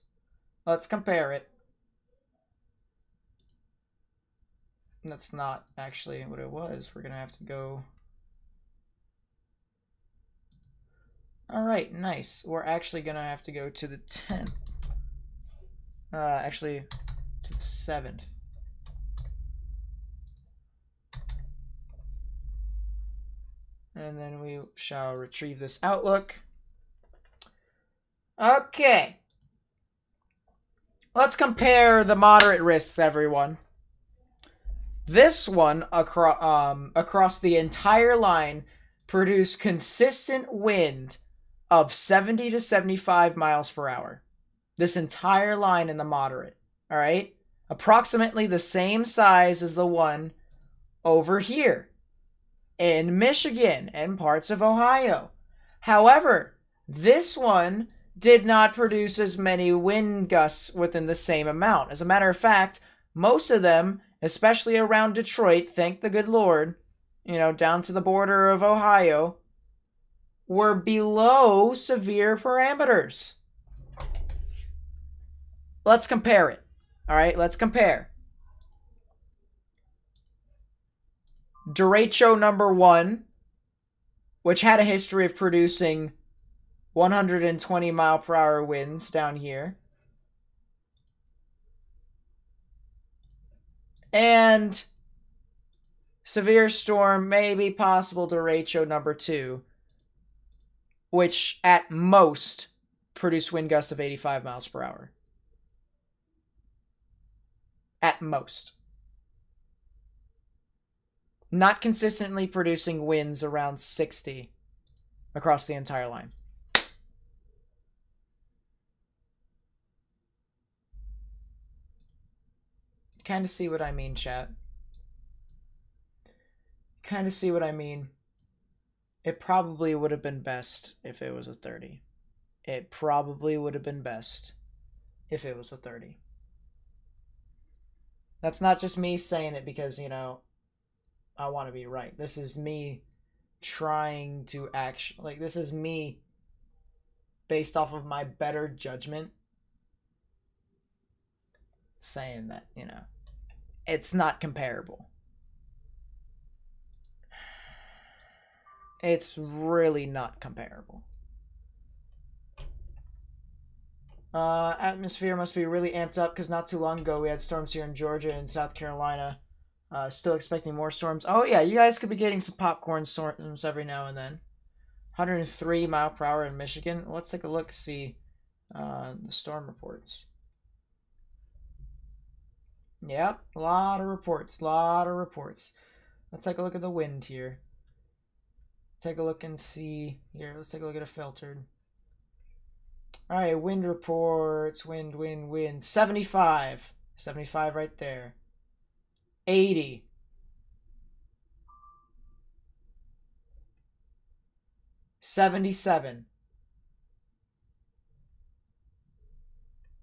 Let's compare it. That's not actually what it was. We're going to have to go... Alright, nice. We're actually going to have to go to the 10th. Actually, to the 7th. And then we shall retrieve this outlook. Okay. Let's compare the moderate risks, everyone. This one, across the entire line, produced consistent wind of 70 to 75 miles per hour. This entire line in the moderate. All right? Approximately the same size as the one over here in Michigan and parts of Ohio. However, this one did not produce as many wind gusts within the same amount. As a matter of fact, most of them, especially around Detroit, thank the good Lord, down to the border of Ohio, were below severe parameters. Let's compare it. All right, let's compare. Derecho number 1, which had a history of producing 120 mile per hour winds down here. And severe storm, maybe possible derecho number 2, which at most produced wind gusts of 85 miles per hour. At most. Not consistently producing winds around 60 across the entire line. Kind of see what I mean, chat. Kind of see what I mean. It probably would have been best if it was a 30. It probably would have been best if it was a 30. That's not just me saying it because, I want to be right. This is me trying to this is me based off of my better judgment saying that, you know, it's not comparable. It's really not comparable. Atmosphere must be really amped up because not too long ago we had storms here in Georgia and South Carolina. Still expecting more storms. Oh yeah, you guys could be getting some popcorn storms every now and then. 103 mile per hour in Michigan. Let's take a look, see the storm reports. Yep, a lot of reports, Let's take a look at the wind here. Take a look and see here. Let's take a look at a filtered. All right, wind reports. Wind. 75. 75 right there. 80. 77.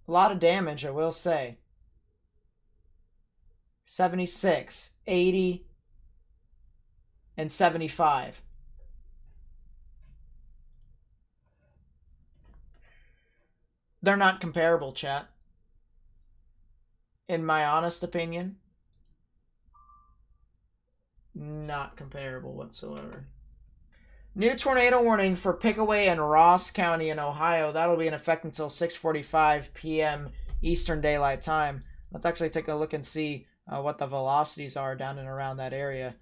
A lot of damage, I will say. 76, 80, and 75. They're not comparable, chat. In my honest opinion, not comparable whatsoever. New tornado warning for Pickaway and Ross County in Ohio. That'll be in effect until 6:45 p.m. Eastern Daylight Time. Let's actually take a look and see what the velocities are down and around that area.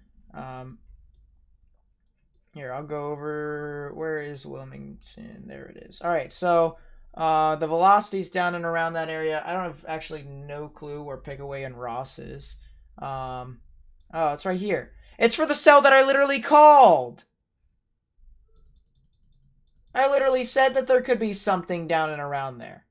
Here, I'll go over... Where is Wilmington? There it is. All right, so... the velocities down and around that area. I don't have actually no clue where Pickaway and Ross is. Oh, it's right here. It's for the cell that I literally called. I literally said that there could be something down and around there.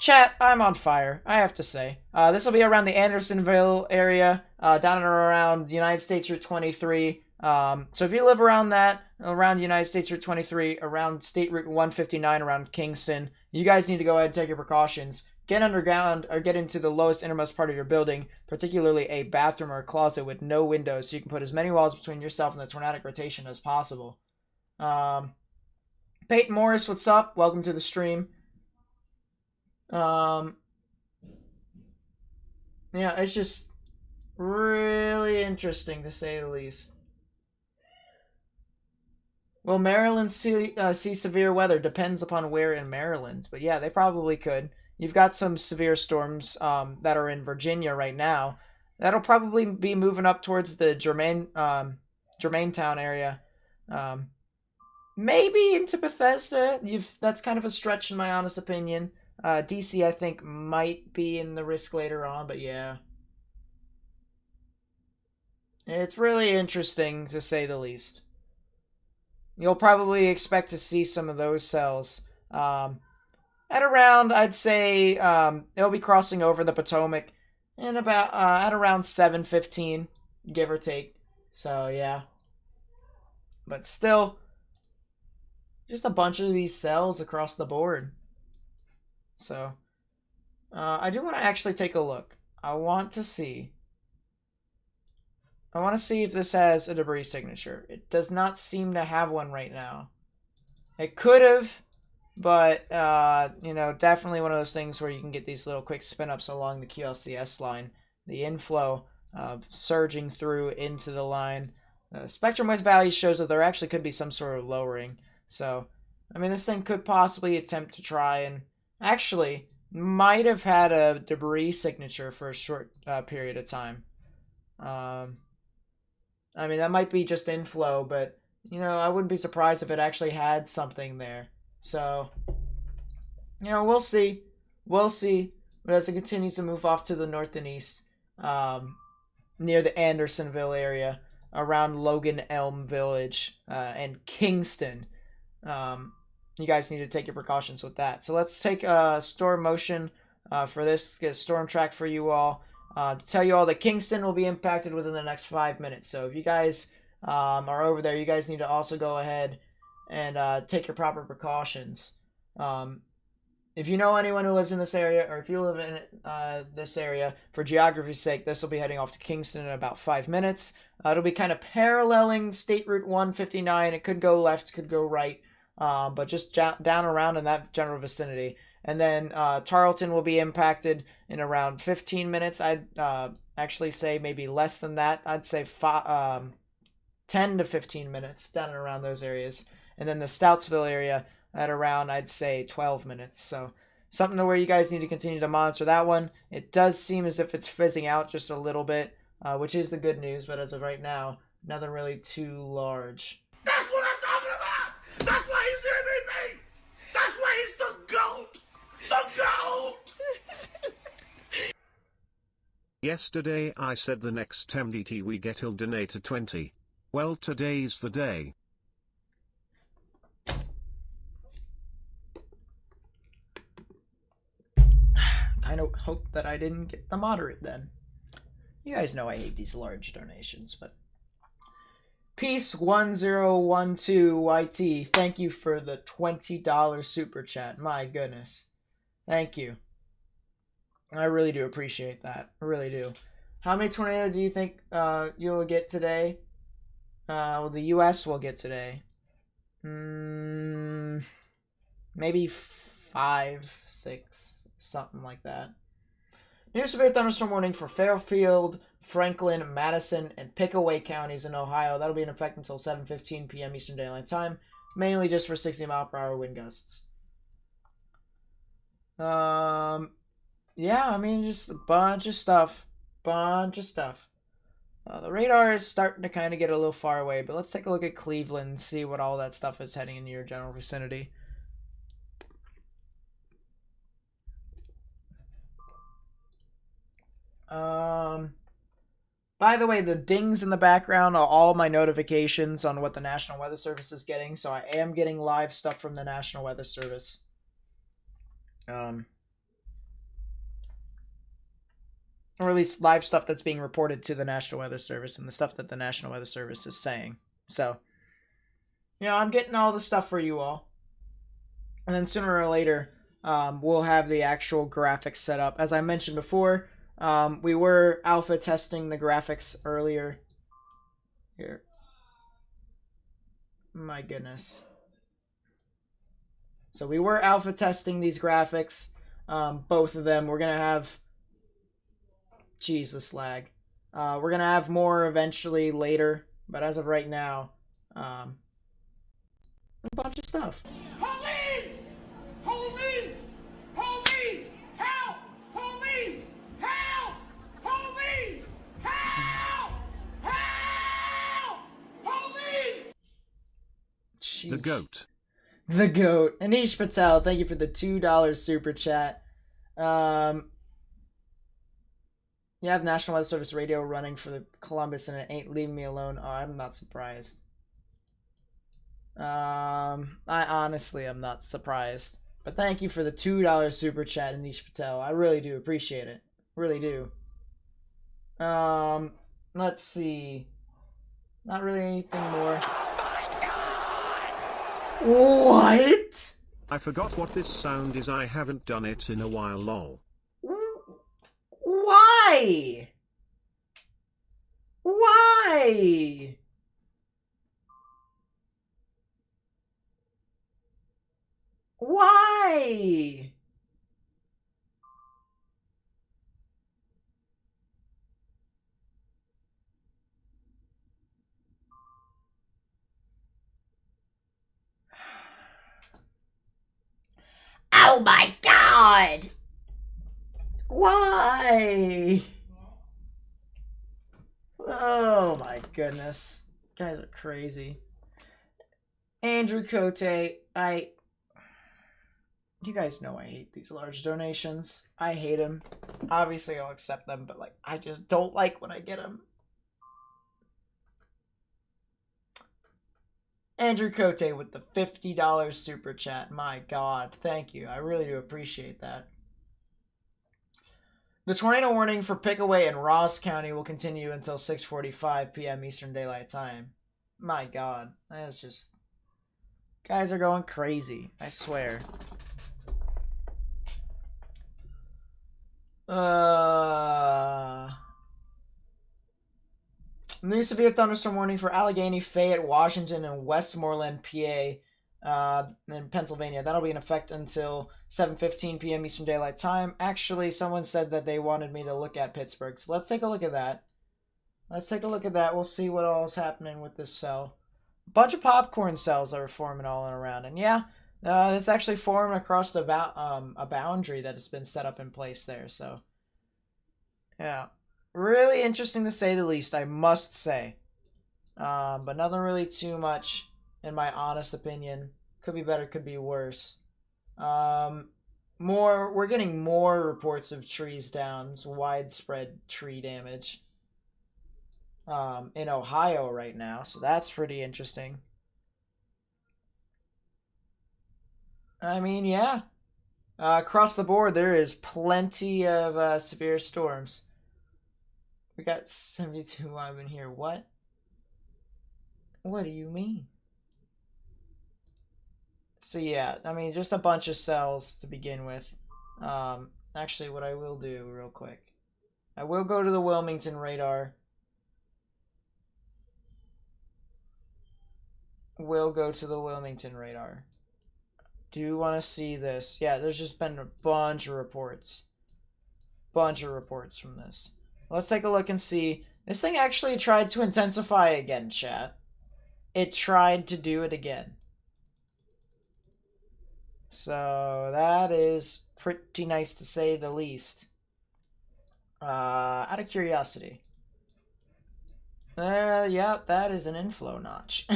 Chat, I'm on fire, I have to say. This will be around the Andersonville area, down and around United States Route 23. So if you live around that, around United States Route 23, around State Route 159, around Kingston, you guys need to go ahead and take your precautions. Get underground or get into the lowest innermost part of your building, particularly a bathroom or a closet with no windows, so you can put as many walls between yourself and the tornadic rotation as possible. Peyton Morris, what's up? Welcome to the stream. Yeah, it's just really interesting to say the least. Will Maryland see severe weather? Depends upon where in Maryland. But yeah, they probably could. You've got some severe storms that are in Virginia right now. That'll probably be moving up towards the Germantown area. Maybe into Bethesda. That's kind of a stretch in my honest opinion. DC, I think, might be in the risk later on, but yeah. It's really interesting, to say the least. You'll probably expect to see some of those cells. At around, I'd say, it'll be crossing over the Potomac in about, at around 7:15, give or take. So, yeah. But still, just a bunch of these cells across the board. So, I do want to actually take a look. I want to see if this has a debris signature. It does not seem to have one right now. It could have, but, you know, definitely one of those things where you can get these little quick spin-ups along the QLCS line. The inflow surging through into the line. Spectrum width value shows that there actually could be some sort of lowering. So, I mean, this thing could possibly attempt to try and... Actually, might have had a debris signature for a short period of time. I mean, that might be just inflow, but, you know, I wouldn't be surprised if it actually had something there. So, you know, we'll see. We'll see. But as it continues to move off to the north and east, near the Andersonville area, around Logan Elm Village, and Kingston, you guys need to take your precautions with that. So let's take storm motion for this, get a storm track for you all. To tell you all that Kingston will be impacted within the next 5 minutes. So if you guys are over there, you guys need to also go ahead and take your proper precautions. If you know anyone who lives in this area, or if you live in this area, for geography's sake, this will be heading off to Kingston in about 5 minutes. It'll be kind of paralleling State Route 159. It could go left, could go right. But just down around in that general vicinity. And then Tarleton will be impacted in around 15 minutes. I'd actually say maybe less than that. I'd say 10 to 15 minutes down and around those areas. And then the Stoutsville area at around, I'd say, 12 minutes. So something to where you guys need to continue to monitor that one. It does seem as if it's fizzing out just a little bit, which is the good news. But as of right now, nothing really too large. That's what I'm talking about! That's why he's the MVP! That's why he's the GOAT! The GOAT! Yesterday I said the next MDT we get he'll donate a 20. Well, today's the day. Kind of hope that I didn't get the moderate then. You guys know I hate these large donations, but Peace 1012 YT, thank you for the $20 super chat. My goodness. Thank you. I really do appreciate that. I really do. How many tornadoes do you think you'll get today? Well, the US will get today. Maybe 5, 6. Something like that. New severe thunderstorm warning for Fairfield, Franklin, Madison, and Pickaway counties in Ohio. That'll be in effect until 7:15 p.m. Eastern Daylight Time, mainly just for 60-mile-per-hour wind gusts. Yeah, I mean, just a bunch of stuff. The radar is starting to kind of get a little far away, but let's take a look at Cleveland and see what all that stuff is heading into your general vicinity. By the way, the dings in the background are all my notifications on what the National Weather Service is getting, so I am getting live stuff from the National Weather Service. Or at least live stuff that's being reported to the National Weather Service and the stuff that the National Weather Service is saying. So, I'm getting all the stuff for you all. And then sooner or later, we'll have the actual graphics set up. As I mentioned before, we were alpha testing the graphics earlier. Here. My goodness. So we were alpha testing these graphics. Both of them. We're going to have... Jeez, this lag. We're going to have more eventually later. But as of right now, a bunch of stuff. Police! Police! Police! Help! Police! Help! Police! Help! Help! Police! The Sheesh. GOAT. The GOAT. Anish Patel, thank you for the $2 super chat. You have National Weather Service radio running for the Columbus and it ain't leaving me alone. Oh, I'm not surprised. I honestly am not surprised. But thank you for the $2 super chat, Anish Patel. I really do appreciate it. Really do. Let's see. Not really anything more. What? I forgot what this sound is. I haven't done it in a while, lol. Why? Why? Why? Oh my God! Why? Oh my goodness. You guys are crazy. Andrew Cote, you guys know I hate these large donations. I hate them. Obviously I'll accept them, but I just don't like when I get them. Andrew Cote with the $50 super chat. My God, thank you. I really do appreciate that. The tornado warning for Pickaway and Ross County will continue until 6:45 p.m. Eastern Daylight Time. My God, that's just... Guys are going crazy, I swear. New severe thunderstorm warning for Allegheny, Fayette, Washington, and Westmoreland, PA in Pennsylvania. That'll be in effect until 7:15 p.m. Eastern Daylight Time. Actually, someone said that they wanted me to look at Pittsburgh, so let's take a look at that. Let's take a look at that. We'll see what all is happening with this cell. A bunch of popcorn cells that are forming all around, and yeah, it's actually forming across the a boundary that has been set up in place there. So, yeah, really interesting to say the least, I must say. But nothing really too much, in my honest opinion. Could be better, could be worse. We're getting more reports of trees down, widespread tree damage. In Ohio right now, so that's pretty interesting. I mean, yeah. Across the board, there is plenty of severe storms. We got 72 live in here. What? What do you mean? So yeah, I mean, just a bunch of cells to begin with. Actually, what I will do real quick, I will go to the Wilmington Radar. Will go to the Wilmington Radar. Do you want to see this? Yeah, there's just been a bunch of reports. Bunch of reports from this. Let's take a look and see. This thing actually tried to intensify again, chat. It tried to do it again. So that is pretty nice to say the least. Out of curiosity. Yeah, that is an inflow notch.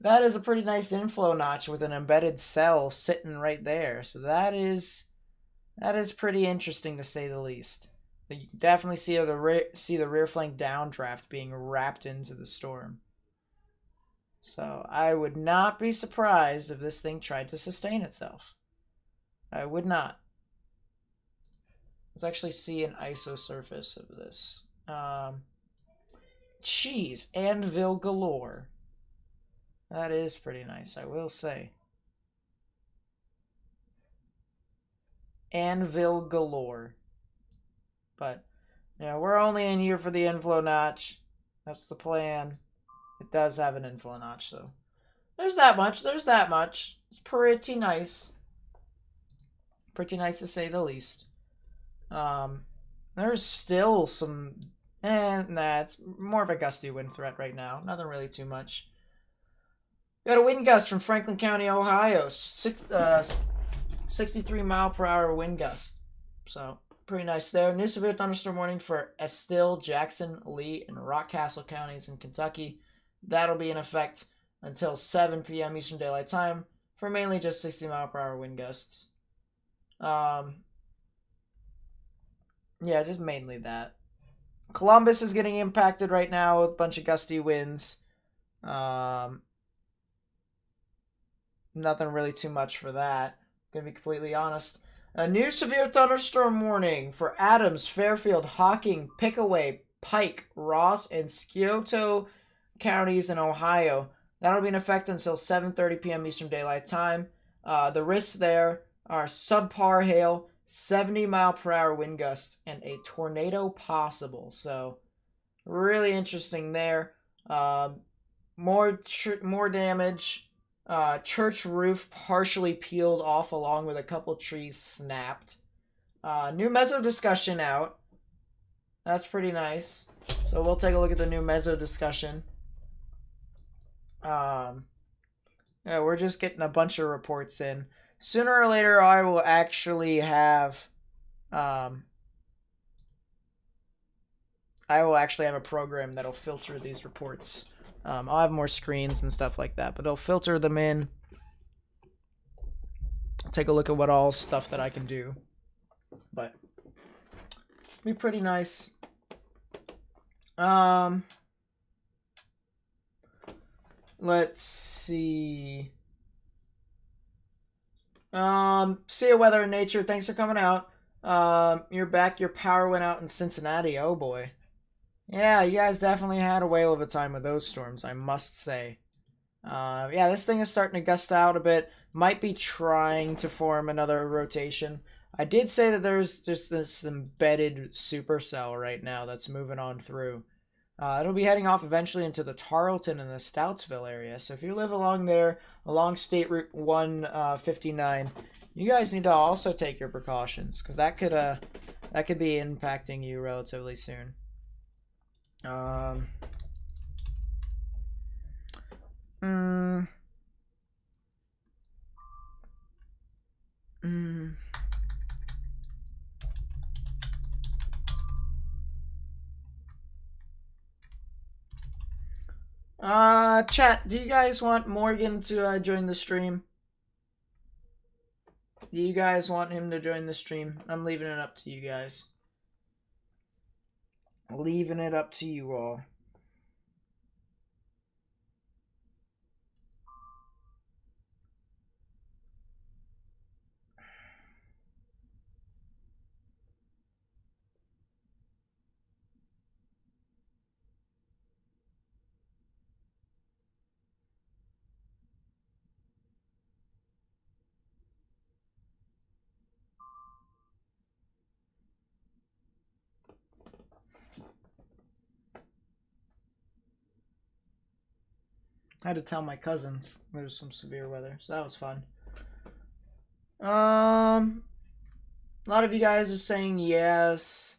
That is a pretty nice inflow notch with an embedded cell sitting right there. So that is pretty interesting to say the least. You definitely see the rear flank downdraft being wrapped into the storm. So I would not be surprised if this thing tried to sustain itself. I would not. Let's actually see an ISO surface of this. Jeez, anvil galore. That is pretty nice, I will say. Anvil galore. But, yeah, we're only in here for the inflow notch. That's the plan. It does have an inflow notch, so there's that much. There's that much. It's pretty nice. Pretty nice to say the least. There's still some... it's more of a gusty wind threat right now. Nothing really too much. Got a wind gust from Franklin County, Ohio. 63 mile per hour wind gust. So, pretty nice there. New severe thunderstorm warning for Estill, Jackson, Lee, and Rockcastle counties in Kentucky. That'll be in effect until 7 p.m. Eastern Daylight Time for mainly just 60 mile per hour wind gusts. Yeah, just mainly that. Columbus is getting impacted right now with a bunch of gusty winds. Nothing really too much for that. Gonna be completely honest. A new severe thunderstorm warning for Adams, Fairfield, Hocking, Pickaway, Pike, Ross, and Scioto counties in Ohio. That'll be in effect until 7:30 p.m. Eastern Daylight Time. The risks there are subpar hail, 70 mile per hour wind gusts, and a tornado possible. So, really interesting there. More damage. Church roof partially peeled off along with a couple trees snapped. New meso discussion out. That's pretty nice. So we'll take a look at the new meso discussion. Yeah, we're just getting a bunch of reports in. Sooner or later, I will actually have a program that'll filter these reports. I'll have more screens and stuff like that, but it'll filter them in. Take a look at what all stuff that I can do. But it'll be pretty nice. Let's see. See you, Weather and Nature. Thanks for coming out. You're back. Your power went out in Cincinnati. Oh boy. Yeah, you guys definitely had a whale of a time with those storms, I must say. Yeah, this thing is starting to gust out a bit. Might be trying to form another rotation. I did say that there's just this embedded supercell right now that's moving on through. It'll be heading off eventually into the Tarleton and the Stoutsville area. So if you live along there, along State Route 159, you guys need to also take your precautions, because that could be impacting you relatively soon. Chat, do you guys want Morgan to join the stream? Do you guys want him to join the stream? I'm leaving it up to you guys. Leaving it up to you all. I had to tell my cousins there was some severe weather, so that was fun. A lot of you guys are saying yes.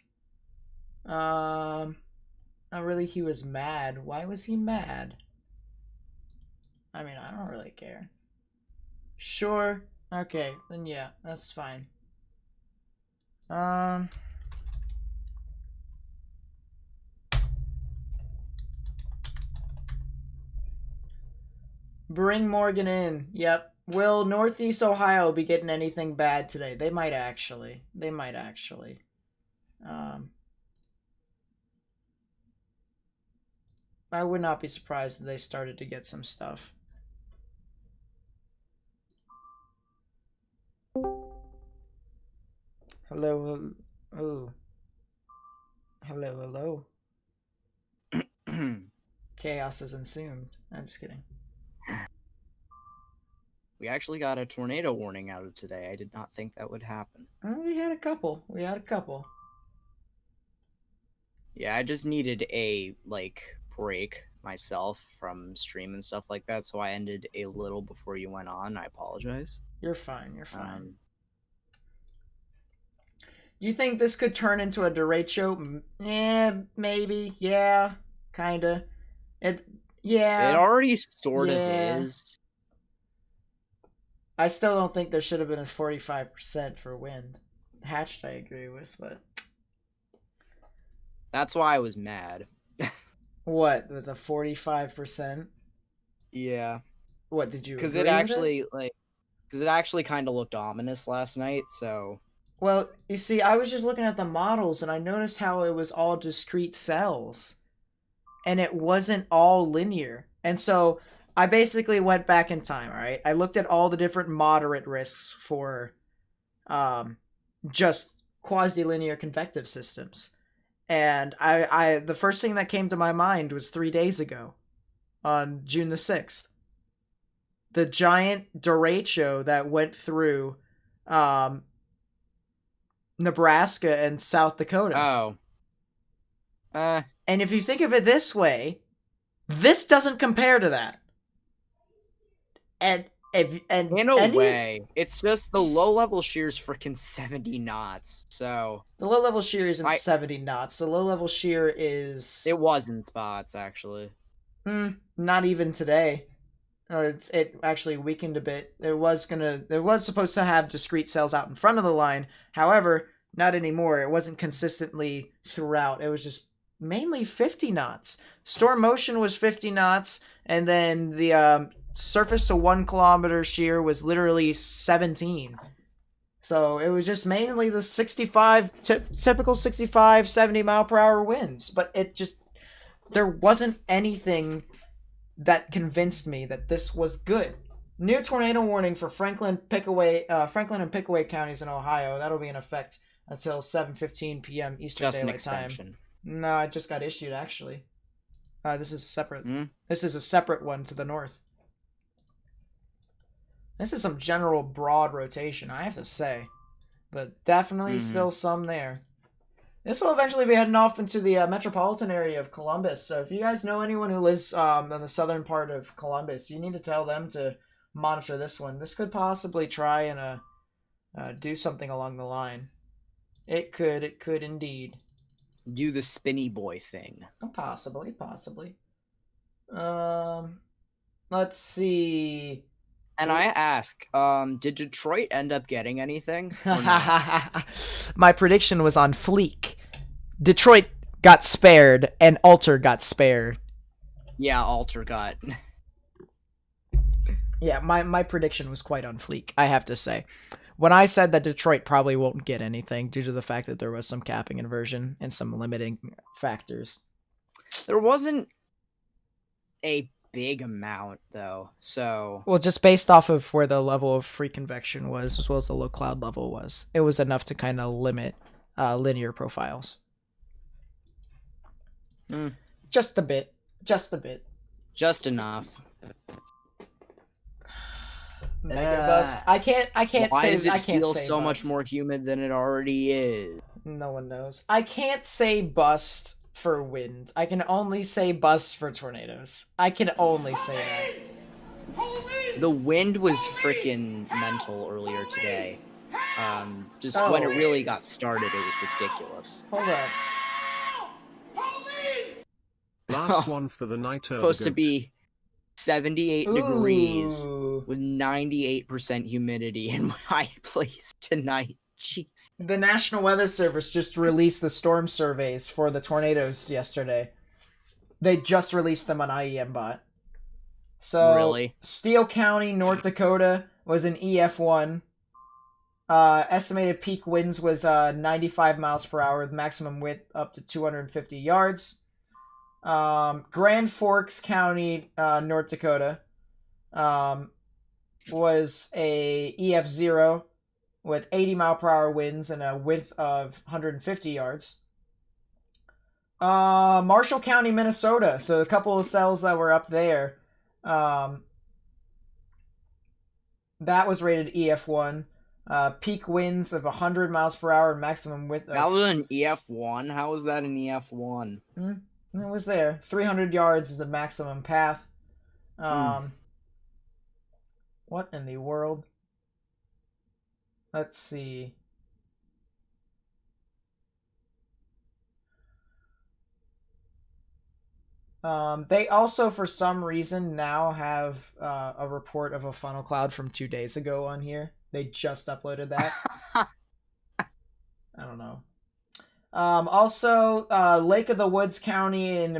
Not really, he was mad. Why was he mad? I mean, I don't really care. Sure. Okay, then yeah, that's fine. Bring Morgan in. Yep. Will Northeast Ohio be getting anything bad today? They might actually. I would not be surprised if they started to get some stuff. Hello. Oh. Hello. Chaos has ensued. I'm just kidding. We actually got a tornado warning out of today. I did not think that would happen. We had a couple. Yeah, I just needed a, break myself from stream and stuff like that, so I ended a little before you went on. I apologize. You're fine. You think this could turn into a derecho? Maybe. Yeah, kinda. It already sort of is. I still don't think there should have been a 45% for wind. Hatched, I agree with, but that's why I was mad. What, with the 45%? Yeah. What did you? Because it actually kind of looked ominous last night. So. Well, you see, I was just looking at the models and I noticed how it was all discrete cells, and it wasn't all linear, and so I basically went back in time. All right, I looked at all the different moderate risks for, just quasi-linear convective systems. And I the first thing that came to my mind was 3 days ago, on June the 6th. The giant derecho that went through Nebraska and South Dakota. Oh. And if you think of it this way, this doesn't compare to that. And in a way, it's just the low-level shear's freaking 70 knots, so... The low-level shear isn't 70 knots. The low-level shear is... It was in spots, actually. Not even today. It actually weakened a bit. It was supposed to have discrete cells out in front of the line. However, not anymore. It wasn't consistently throughout. It was just mainly 50 knots. Storm motion was 50 knots, and then the... surface to 1 kilometer shear was literally 17. So it was just mainly the typical 65, 70 mile per hour winds. But there wasn't anything that convinced me that this was good. New tornado warning for Franklin and Pickaway counties in Ohio. That'll be in effect until 7:15 p.m. Eastern Daylight Time. No, it just got issued, actually. This is separate. This is a separate one to the north. This is some general broad rotation, I have to say. But definitely still some there. This will eventually be heading off into the metropolitan area of Columbus. So if you guys know anyone who lives in the southern part of Columbus, you need to tell them to monitor this one. This could possibly try and do something along the line. It could indeed. Do the spinny boy thing. Oh, possibly. Let's see. And I ask, did Detroit end up getting anything? Or not? My prediction was on fleek. Detroit got spared, and Alter got spared. Yeah, Alter got. Yeah, my prediction was quite on fleek, I have to say. When I said that Detroit probably won't get anything due to the fact that there was some capping inversion and some limiting factors. There wasn't a big amount, though, so... Well, just based off of where the level of free convection was, as well as the low cloud level was, it was enough to kind of limit linear profiles. Just a bit. Just enough. Mega bust. I can't Why say. does it I can't feel say so bust. much more humid than it already is? No one knows. I can't say bust for wind. I can only say bust for tornadoes. I can only say that. The wind was freaking mental earlier today. Just when it really got started, it was ridiculous. Hold up. Last one for the night. Supposed to be 78 degrees Ooh. with 98% humidity in my place tonight. Jeez. The National Weather Service just released the storm surveys for the tornadoes yesterday. They just released them on IEMBot. So, Really? Steele County, North Dakota was an EF1. Estimated peak winds was 95 miles per hour with maximum width up to 250 yards. Grand Forks County, North Dakota, was a EF0 with 80 mile per hour winds and a width of 150 yards. Marshall County, Minnesota, so a couple of cells that were up there, that was rated EF1. Peak winds of 100 miles per hour and maximum width of... That was an EF1? How was that an EF1? It was there. 300 yards is the maximum path. What in the world? Let's see. They also, for some reason, now have a report of a funnel cloud from 2 days ago on here. They just uploaded that. I don't know. Also, Lake of the Woods County in